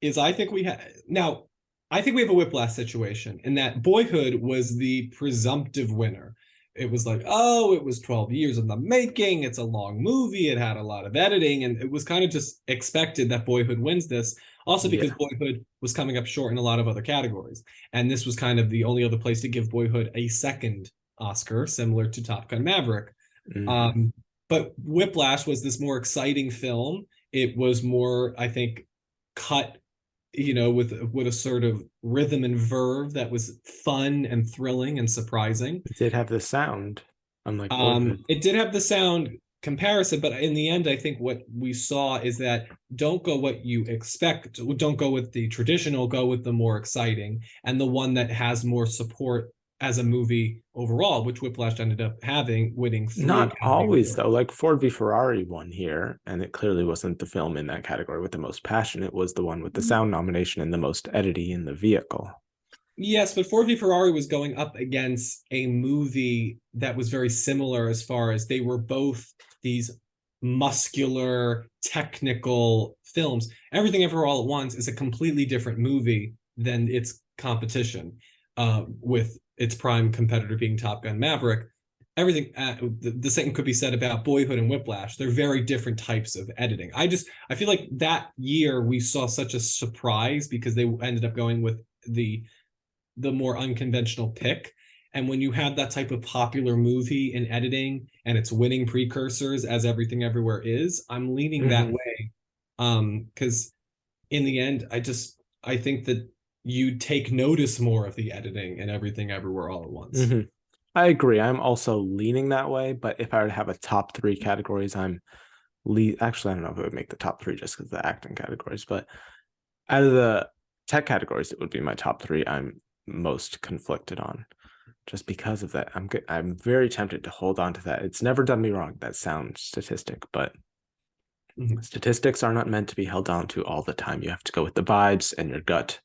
is I think we have a whiplash situation in that Boyhood was the presumptive winner. It was like, oh, it was 12 years in the making. It's a long movie. It had a lot of editing, and it was kind of just expected that Boyhood wins this. Also, because Yeah. Boyhood was coming up short in a lot of other categories. And this was kind of the only other place to give Boyhood a second Oscar, similar to Top Gun Maverick. Hmm. Um, but Whiplash was this more exciting film. It was more, I think, cut, with a sort of rhythm and verve that was fun and thrilling and surprising. It did have the sound, unlike Boyhood. It did have the sound comparison, but in the end, I think what we saw is that don't go what you expect. Don't go with the traditional, go with the more exciting and the one that has more support as a movie overall, which Whiplash ended up having, winning 3 Not Academy always, Awards. though. Like Ford v Ferrari won here, and it clearly wasn't the film in that category with the most passion. It was the one with the sound nomination and the most editing in the vehicle. Yes, but Ford v Ferrari was going up against a movie that was very similar as far as they were both these muscular, technical films. Everything Ever All at Once is a completely different movie than its competition, with its prime competitor being Top Gun Maverick. everything the same could be said about Boyhood and Whiplash. They're very different types of editing. I feel like that year we saw such a surprise because they ended up going with the more unconventional pick. And when you have that type of popular movie in editing and it's winning precursors as Everything Everywhere is, I'm leaning that Hmm. way. Because in the end, I think that you take notice more of the editing and Everything Everywhere all at once. Hmm. I agree. I'm also leaning that way, but if I were to have a top three categories, actually, I don't know if it would make the top three just because of the acting categories, but out of the tech categories, it would be my top three I'm most conflicted on just because of that. I'm very tempted to hold on to that. It's never done me wrong, that sound statistic, but Mhm. statistics are not meant to be held on to all the time. You have to go with the vibes and your gut.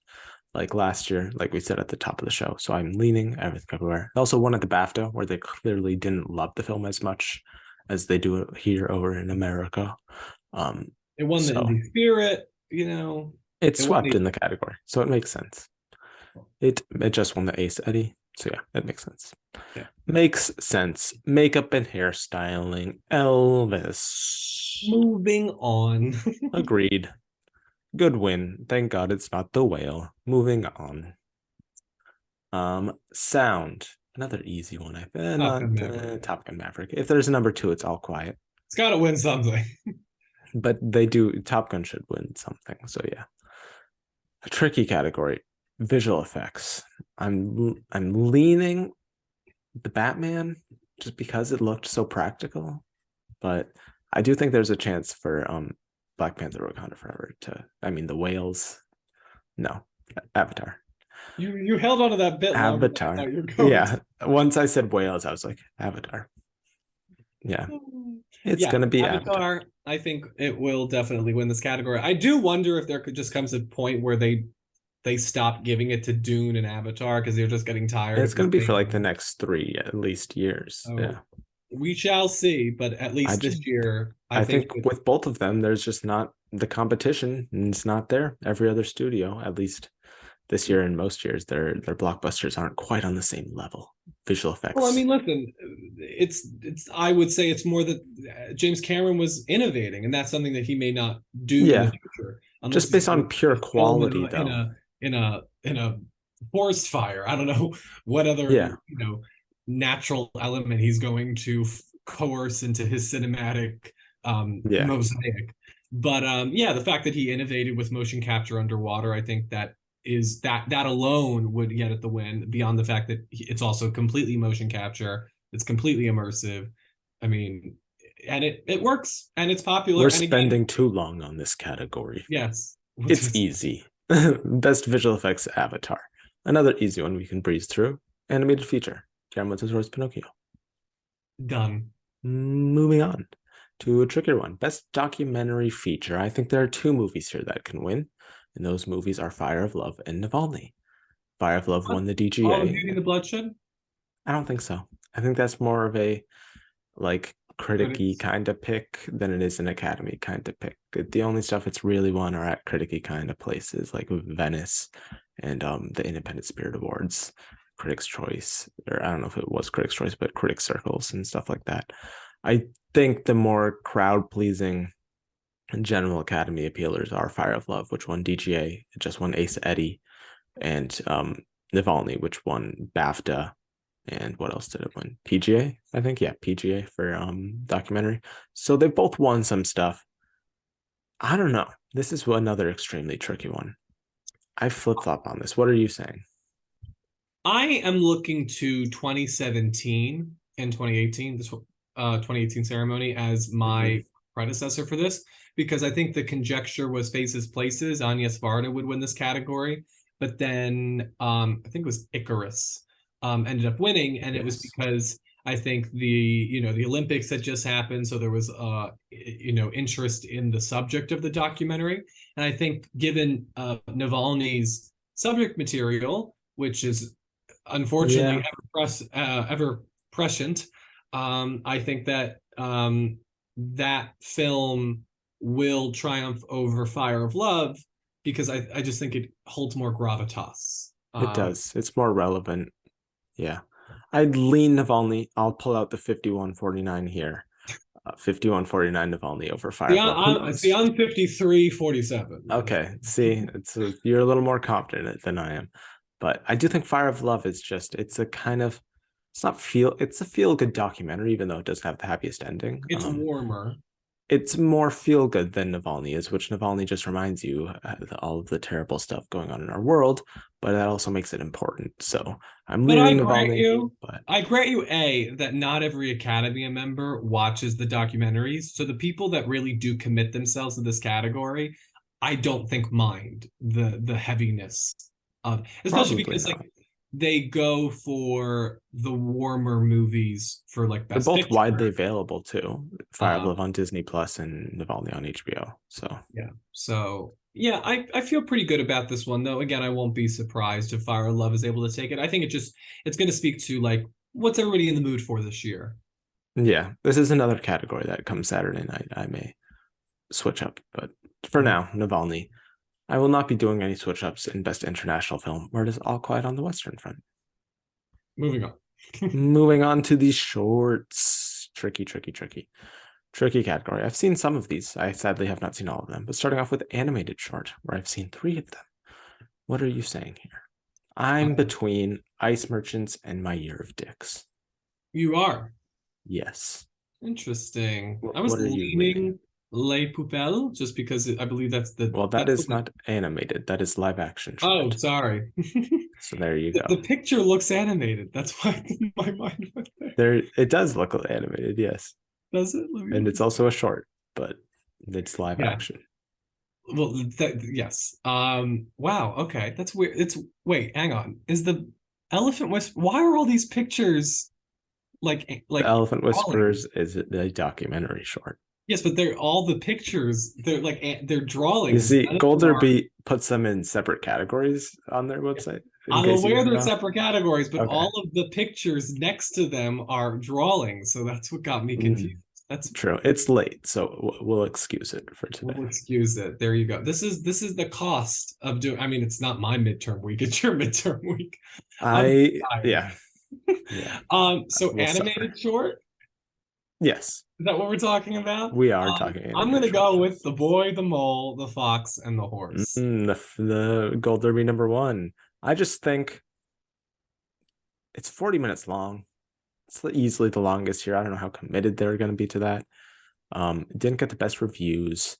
Like last year, like we said at the top of the show. So I'm leaning Everything Everywhere. They also won at the BAFTA, where they clearly didn't love the film as much as they do here over in America. Um, It won the so indie spirit, you know. it It won swept the in the category. So it makes sense. It just won the Ace Eddie. So yeah, it makes sense. yeah. Makes sense. Makeup and hairstyling. Elvis. Moving on. Agreed. Good win. Thank God it's not the whale. Moving on. Sound. Another easy one. I feel Top not Gun Maverick. Top Gun Maverick. If there's a number two, it's all quiet. It's got to win something. But they do. Top Gun should win something. So yeah, a tricky category. Visual effects. I'm leaning the Batman just because it looked so practical, but I do think there's a chance for Black Panther: Wakanda Forever to. I mean, the whales. No, Avatar. You held on to that bit longer than I Avatar. thought you were going Yeah. Once I said whales, I was like, Avatar. Yeah. to. It's Yeah, gonna be Avatar. Avatar. I think it will definitely win this category. I do wonder if there could just comes a point where they stop giving it to Dune and Avatar because they're just getting tired It's of the gonna be for like the same. next three at least years. So Yeah. we shall see, but at I least just this year, I I think think that with both of them, there's just not the competition. It's not there. Every other studio, at least this year and most years, their blockbusters aren't quite on the same level. Visual well, I effects. mean, listen, it's. I would say it's more that James Cameron was innovating, and that's something that he may not do in the Yeah. future unless Just he's based going on pure to film quality though. in a forest fire. I don't know what other Yeah. natural element he's going to coerce into his cinematic Yeah. mosaic. But yeah, the fact that he innovated with motion capture underwater, I think that alone would get it the win beyond the fact that it's also completely motion capture, it's completely immersive. I mean, and it works and it's popular, We're and again, spending too long on this category. yes. It's easy. Best visual effects Avatar. Another easy one we can breeze through. Animated feature. Guillermo del Toro's Pinocchio. Done. Moving on to a trickier one. Best documentary feature. I think there are two movies here that can win, and those movies are Fire of Love and Navalny. Fire of Love What? won the All the DGA. Beauty and the Bloodshed. I don't think so. I think that's more of a like criticky Critics. kind of pick than it is an academy kind of pick. The only stuff it's really won are at criticky kind of places like Venice and the Independent Spirit Awards, Critics' Choice, or I don't know if it was Critics' Choice, but Critics Circles and stuff like that. I think the more crowd pleasing and general academy appealers are Fire of Love, which won DGA, it just won Ace Eddie, and Navalny, which won BAFTA, and what else did it win? PGA, I think. Yeah, PGA for documentary. So they both won some stuff. I don't know. This is another extremely tricky one. I flip flop on this. What are you saying? I am looking to 2017 and 2018, this 2018 ceremony as Mm-hmm. my predecessor for this, because I think the conjecture was Faces Places. Agnes Varda would win this category, but then I think it was Icarus ended up winning, and it was Yes. because I think the Olympics had just happened, so there was interest in the subject of the documentary, and I think given Navalny's subject material, which is unfortunately Yeah, ever prescient. I think that that film will triumph over Fire of Love because I just think it holds more gravitas. it does. It's more relevant. Yeah. I'd lean Navalny. I'll pull out the 51-49 here. 51-49 Navalny over Fire See, of Love. Who see, knows? I'm 53-47. Okay, see, you're a little more confident than I am, but I do think Fire of Love is just it's a kind of it's a feel good documentary, even though it doesn't have the happiest ending. It's warmer. It's more feel good than Navalny is, which Navalny just reminds you all of the terrible stuff going on in our world, but that also makes it important. So I'm But leaning Navalny, but I grant you, A, that not every Academy member watches the documentaries. So the people that really do commit themselves to this category, I don't think mind the heaviness of, especially probably because not. like they go for the warmer movies for like They're Best both widely Picture. available too. Fire of Um, Love on Disney Plus and Navalny on HBO. So yeah. So yeah, I feel pretty good about this one though. Again, I won't be surprised if Fire of Love is able to take it. I think it's going to speak to like what's everybody in the mood for this year. yeah, this is another category that comes Saturday night. I may switch up, but for Mhm. now, Navalny. I will not be doing any switch ups in Best International Film, where it is all quiet on the Western Front. Moving on. Moving on to the shorts. Tricky, tricky, tricky. Tricky category. I've seen some of these. I sadly have not seen all of them, but starting off with animated short, where I've seen three of them. What are you saying here? I'm Um, between Ice Merchants and My Year of Dicks. you are. Yes. Interesting. I was What are you leaning? leaning Les Poubelles just because I believe Well, that that's the is one. not animated. That is live action Oh, short. sorry. So there you The go. picture looks animated. That's why my mind went there. There, it does look animated, yes, Does it? and it's also a short, but it's live Yeah. action. Well, yes. Wow. Okay. That's weird. It's wait, hang on. Is the Elephant Whisper? Why are all these pictures The like Elephant drawings? Whisperers is a documentary short. Yes, but they're all the pictures. They're like they're You drawings. see, None of them are. Golderby puts them in separate categories on their website, in I'm case you aware didn't they're know. separate categories, but Okay. all of the pictures next to them are drawings. So that's what got me confused. Mm, That's true. It's late, so we'll excuse it for today. We'll excuse it. There you go. This is the cost of doing. I mean, it's not my midterm week. It's your midterm week. I'm tired. Yeah, yeah, So we'll suffer. animated short. Yes, Is that what we're talking about? we are talking I'm animated gonna short. go with the boy, the mole, the fox, and the horse. The Gold Derby number one. I just think it's 40 minutes long. It's easily the longest here. I don't know how committed they're going to be to that. It didn't get the best reviews.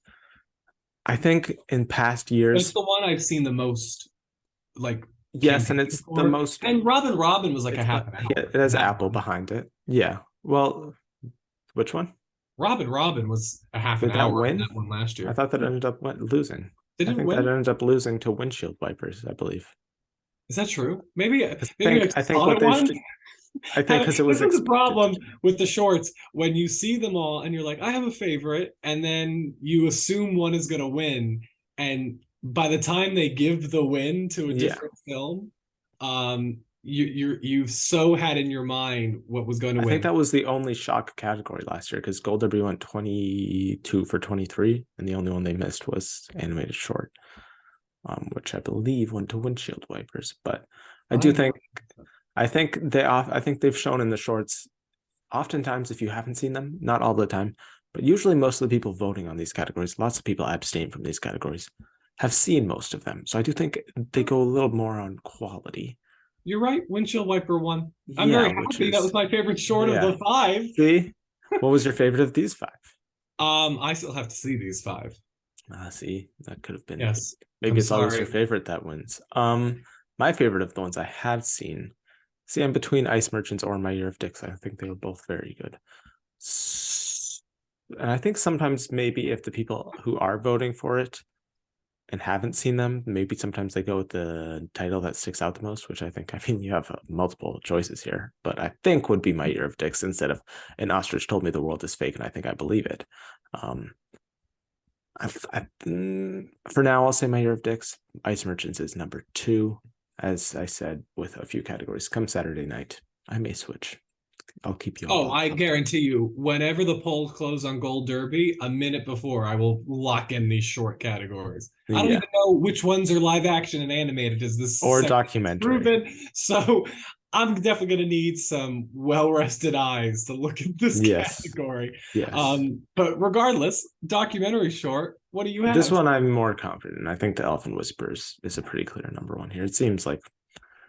I think in past But it's years, the one I've seen the most like yes, and campaign it's the for. most. And Robin was like a It's half an yeah, hour, it has and that Apple one. behind it. Yeah. Well, which one Robin was a half an did that hour in win? that one last I year. thought that ended up losing. Did I it think that win? ended up losing to windshield wipers. I believe. Is that true? Maybe I maybe I I just think thought what it they won. should. I think because it This was is the expected problem to. with the shorts when you see them all and you're like, I have a favorite, and then you assume one is going to win, and by the time they give the win to a Yeah. different film, you've so had in your mind what was going to I think win. that was the only shock category last year because Gold Derby went 22 for 23, and the only one they missed was animated short, which I believe went to windshield wipers. But I do I know. think I think they've shown in the shorts. Oftentimes, if you haven't seen them, not all the time, but usually most of the people voting on these categories, lots of people abstain from these categories, have seen most of them. So I do think they go a little more on quality. You're right. Windshield wiper one. I'm Yeah, very which happy. That was is my favorite short of yeah. the five. See, what was your favorite of these five? I still have to see these five. See, that could have been Yes. I'm maybe it's always your sorry. favorite that wins. My favorite of the ones I have seen. See, I'm between Ice Merchants or My Year of Dicks. I think they were both very good. And I think sometimes maybe if the people who are voting for it and haven't seen them, maybe sometimes they go with the title that sticks out the most, which I think, I mean, you have multiple choices here, but I think would be My Year of Dicks instead of An Ostrich Told Me the World is Fake, and I think I believe it. Um, for now, I'll say My Year of Dicks. Ice Merchants is number two. As I said, with a few categories. Come Saturday night, I may switch. I'll keep you Oh, all I updated. guarantee you, whenever the polls close on Gold Derby, a minute before, I will lock in these short categories. I don't Yeah. even know which ones are live action and animated, as this Or segment has documentary. proven. So I'm definitely going to need some well-rested eyes to look at this Yes, category. yes. But regardless, documentary short, what do you This have? one I'm more confident. I think The Elephant Whispers is a pretty clear number one here. It seems like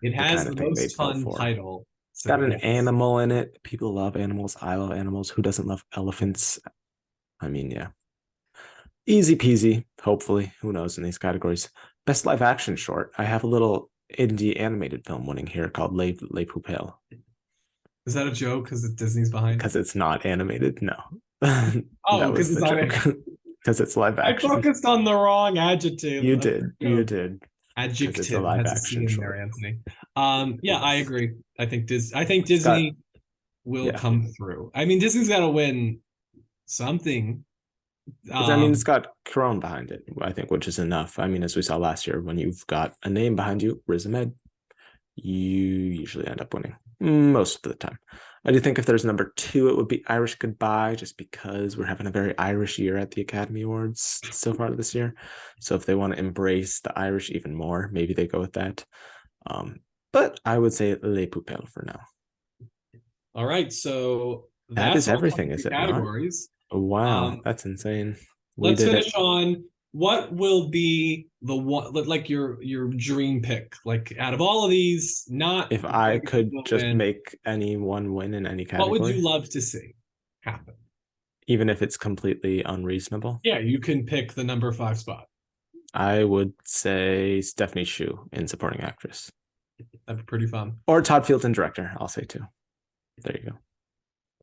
It the has kind the of thing most they'd go fun for. title. It's So got an yes. animal in it. People love animals. I love animals. Who doesn't love elephants? I mean, yeah. Easy peasy, hopefully. Who knows in these categories? Best live action short. I have a little indie animated film winning here called Les Poupées Is that a joke because Disney's behind it? because it's not animated. No, Oh, that because was it's the not. joke. Because it's live I action. focused on the wrong adjective You of the did. You joke. did. Because it's a Adjective live has a C action in there, short. Anthony. Yeah, I Yes. agree. I think It's got, Disney will yeah. come through. I mean, Disney's got to win something. I mean, it's Um, got Corone behind it, I think, which is enough. I mean, as we saw last year, when you've got a name behind you, Riz Ahmed, you usually end up winning most of the time. I do think if there's number two, it would be Irish Goodbye, just because we're having a very Irish year at the Academy Awards so far this year. So if they want to embrace the Irish even more, maybe they go with that. Um, but I would say Les Poupelles for now. all right, so That that's is all everything, 22 is it not? categories. Wow, Um, that's insane. We let's did finish it. on what will be the one like your dream pick. Like out of all of these, not If I like could will just win. make any one win in any What would you category, love to see happen? even if it's completely unreasonable, Yeah, you can pick the number five spot. I would say Stephanie Shu in supporting actress. That'd be pretty fun. Or Todd Field in director, I'll say too. There you go.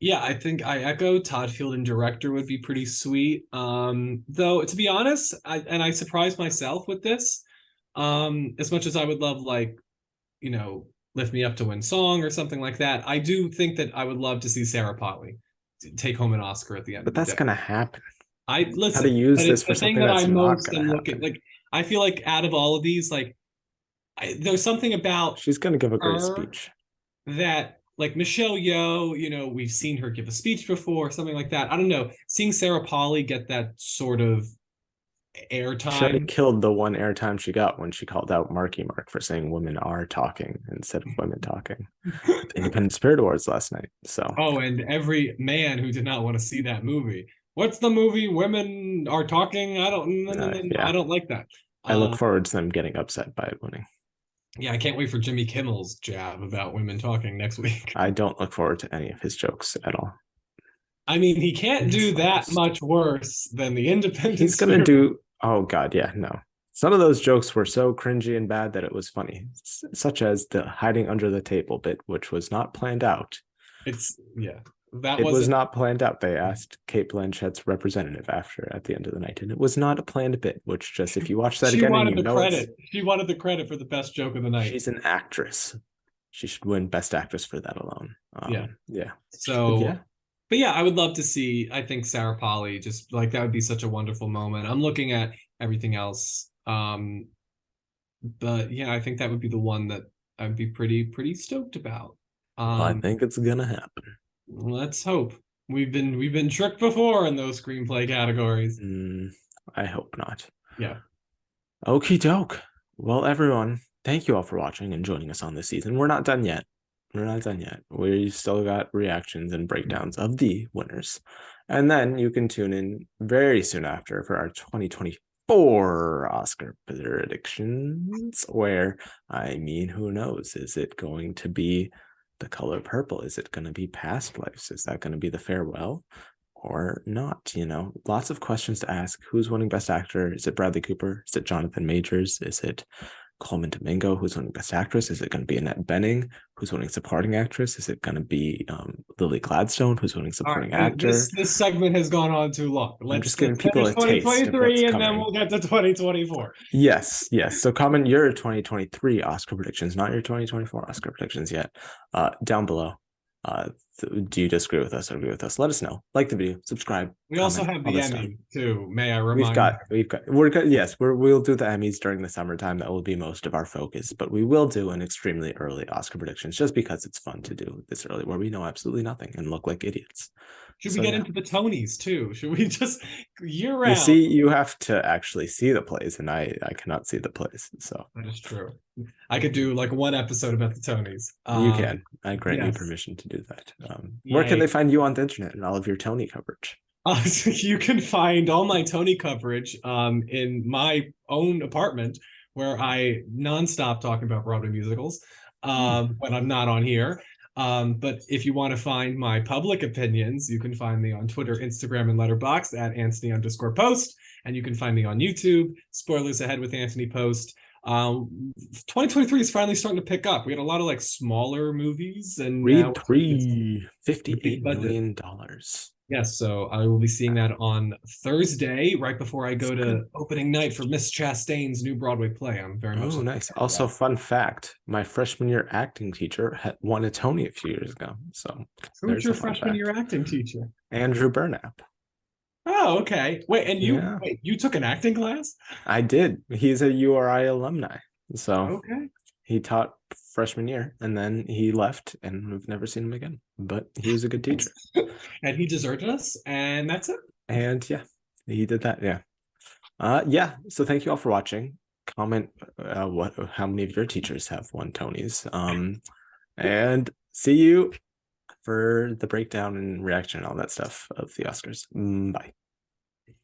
Yeah, I think I echo Todd Field and director would be pretty sweet. Though to be honest, I surprised myself with this. As much as I would love like, you know, Lift Me Up to Win Song or something like that, I do think that I would love to see Sarah Polley take home an Oscar at the end But of the that's day. gonna happen. I How to listen, use but this it's for the thing something that that's I not most gonna am looking happen. like. I feel like out of all of these, like there's something about She's gonna give a great her speech. that like Michelle Yeoh, you know, we've seen her give a speech before, something like that. I don't know. Seeing Sarah Polley get that sort of She already airtime. killed the one airtime she got when she called out Marky Mark for saying women are talking instead of women talking at the Independent Spirit Awards last night. So Oh, and every man who did not want to see that movie. What's the movie? Women are talking. I don't. No, no, no, no, I yeah, don't like that. I look Um, forward to them getting upset by it winning. yeah, I can't wait for Jimmy Kimmel's jab about women talking next week. I don't look forward to any of his jokes at all. I mean, he In can't the do that slightest. much worse than the Independent He's gonna Spirit. do. Oh God, yeah, no. Some of those jokes were so cringy and bad that it was funny, such as the hiding under the table bit, which was not planned out. It's yeah, that It was wasn't. not planned out. They asked Kate Blanchett's representative after at the end of the night, and it was not a planned bit. Which just, if you watch that She again and wanted you the know it's, credit. She wanted the credit for the best joke of the night. she's an actress, she should win Best Actress for that alone. Yeah. Yeah, but yeah, So, but yeah, I would love to see. I think Sarah Polley just like that would be such a wonderful moment. I'm looking at everything else. But yeah, I think that would be the one that I'd be pretty stoked about. well, I Um, think it's gonna happen. let's hope. We've been tricked before in those screenplay categories. Mm, I hope not. Yeah. Okie doke. Well, everyone, thank you all for watching and joining us on this season. We're not done yet. We're not done yet. We've still got reactions and breakdowns of the winners. And then you can tune in very soon after for our 2024 Oscar predictions, where, I mean, who knows? Is it going to be The Color Purple? Is it going to be Past Lives? Is that going to be The Farewell? Or not, lots of questions to ask. Who's winning Best Actor? Is it Bradley Cooper? Is it Jonathan Majors? Is it Coleman Domingo? Who's winning Best Actress? Is it going to be Annette Bening? Who's winning Supporting Actress? Is it going to be Lily Gladstone? Who's winning All right. Supporting Actor? This segment has gone on too long. I'm Let's just giving people finish a taste of what's 2023 and then coming. we'll get to 2024. Yes, yes. So comment your 2023 Oscar predictions, not your 2024 Oscar predictions yet, down below. Do you disagree with us or agree with us? Let us know. Like the video, subscribe, We also comment, have all the that stuff. Emmy too. May I We've remind got, we've got, we're good. Yes, we'll do the Emmys during the summertime. That will be most of our focus, but we will do an extremely early Oscar predictions just because it's fun to do this early where we know absolutely nothing and look like idiots. Should we So get yeah, into the Tonys too? Should we just year you round? see, you have to actually see the plays, and I cannot see the plays, so That is true. I could do like one episode about the Tonys. you can. I grant you Yes. permission to do that. Where can Yay. they find you on the internet and all of your Tony coverage? So you can find all my Tony coverage in my own apartment where I nonstop talk about Broadway musicals when I'm not on here. But if you want to find my public opinions, you can find me on Twitter, Instagram, and Letterboxd at Anthony_Post. And you can find me on YouTube, Spoilers Ahead with Anthony Post. 2023 is finally starting to pick up. We had a lot of like smaller movies, and now Read we're starting to get some three, big $58 budget. million dollars. Yes, so I will be seeing that on Thursday, right before I It's go good. to opening night for Miss Chastain's new Broadway play. I'm very much Oh, looking nice. forward to Also, that. fun fact, my freshman year acting teacher had won a Tony a few years ago. So Who's there's your a fun freshman year fact. acting teacher? Andrew Burnap. Oh, okay. Yeah, You took an acting class? I did. He's a URI alumni. So Okay. he taught freshman year and then he left and we've never seen him again. But he was a good teacher. And he deserted us, and that's it. And yeah, he did that. Yeah. Yeah. So thank you all for watching. Comment how many of your teachers have won Tonys. And see you for the breakdown and reaction and all that stuff of the Oscars. Bye.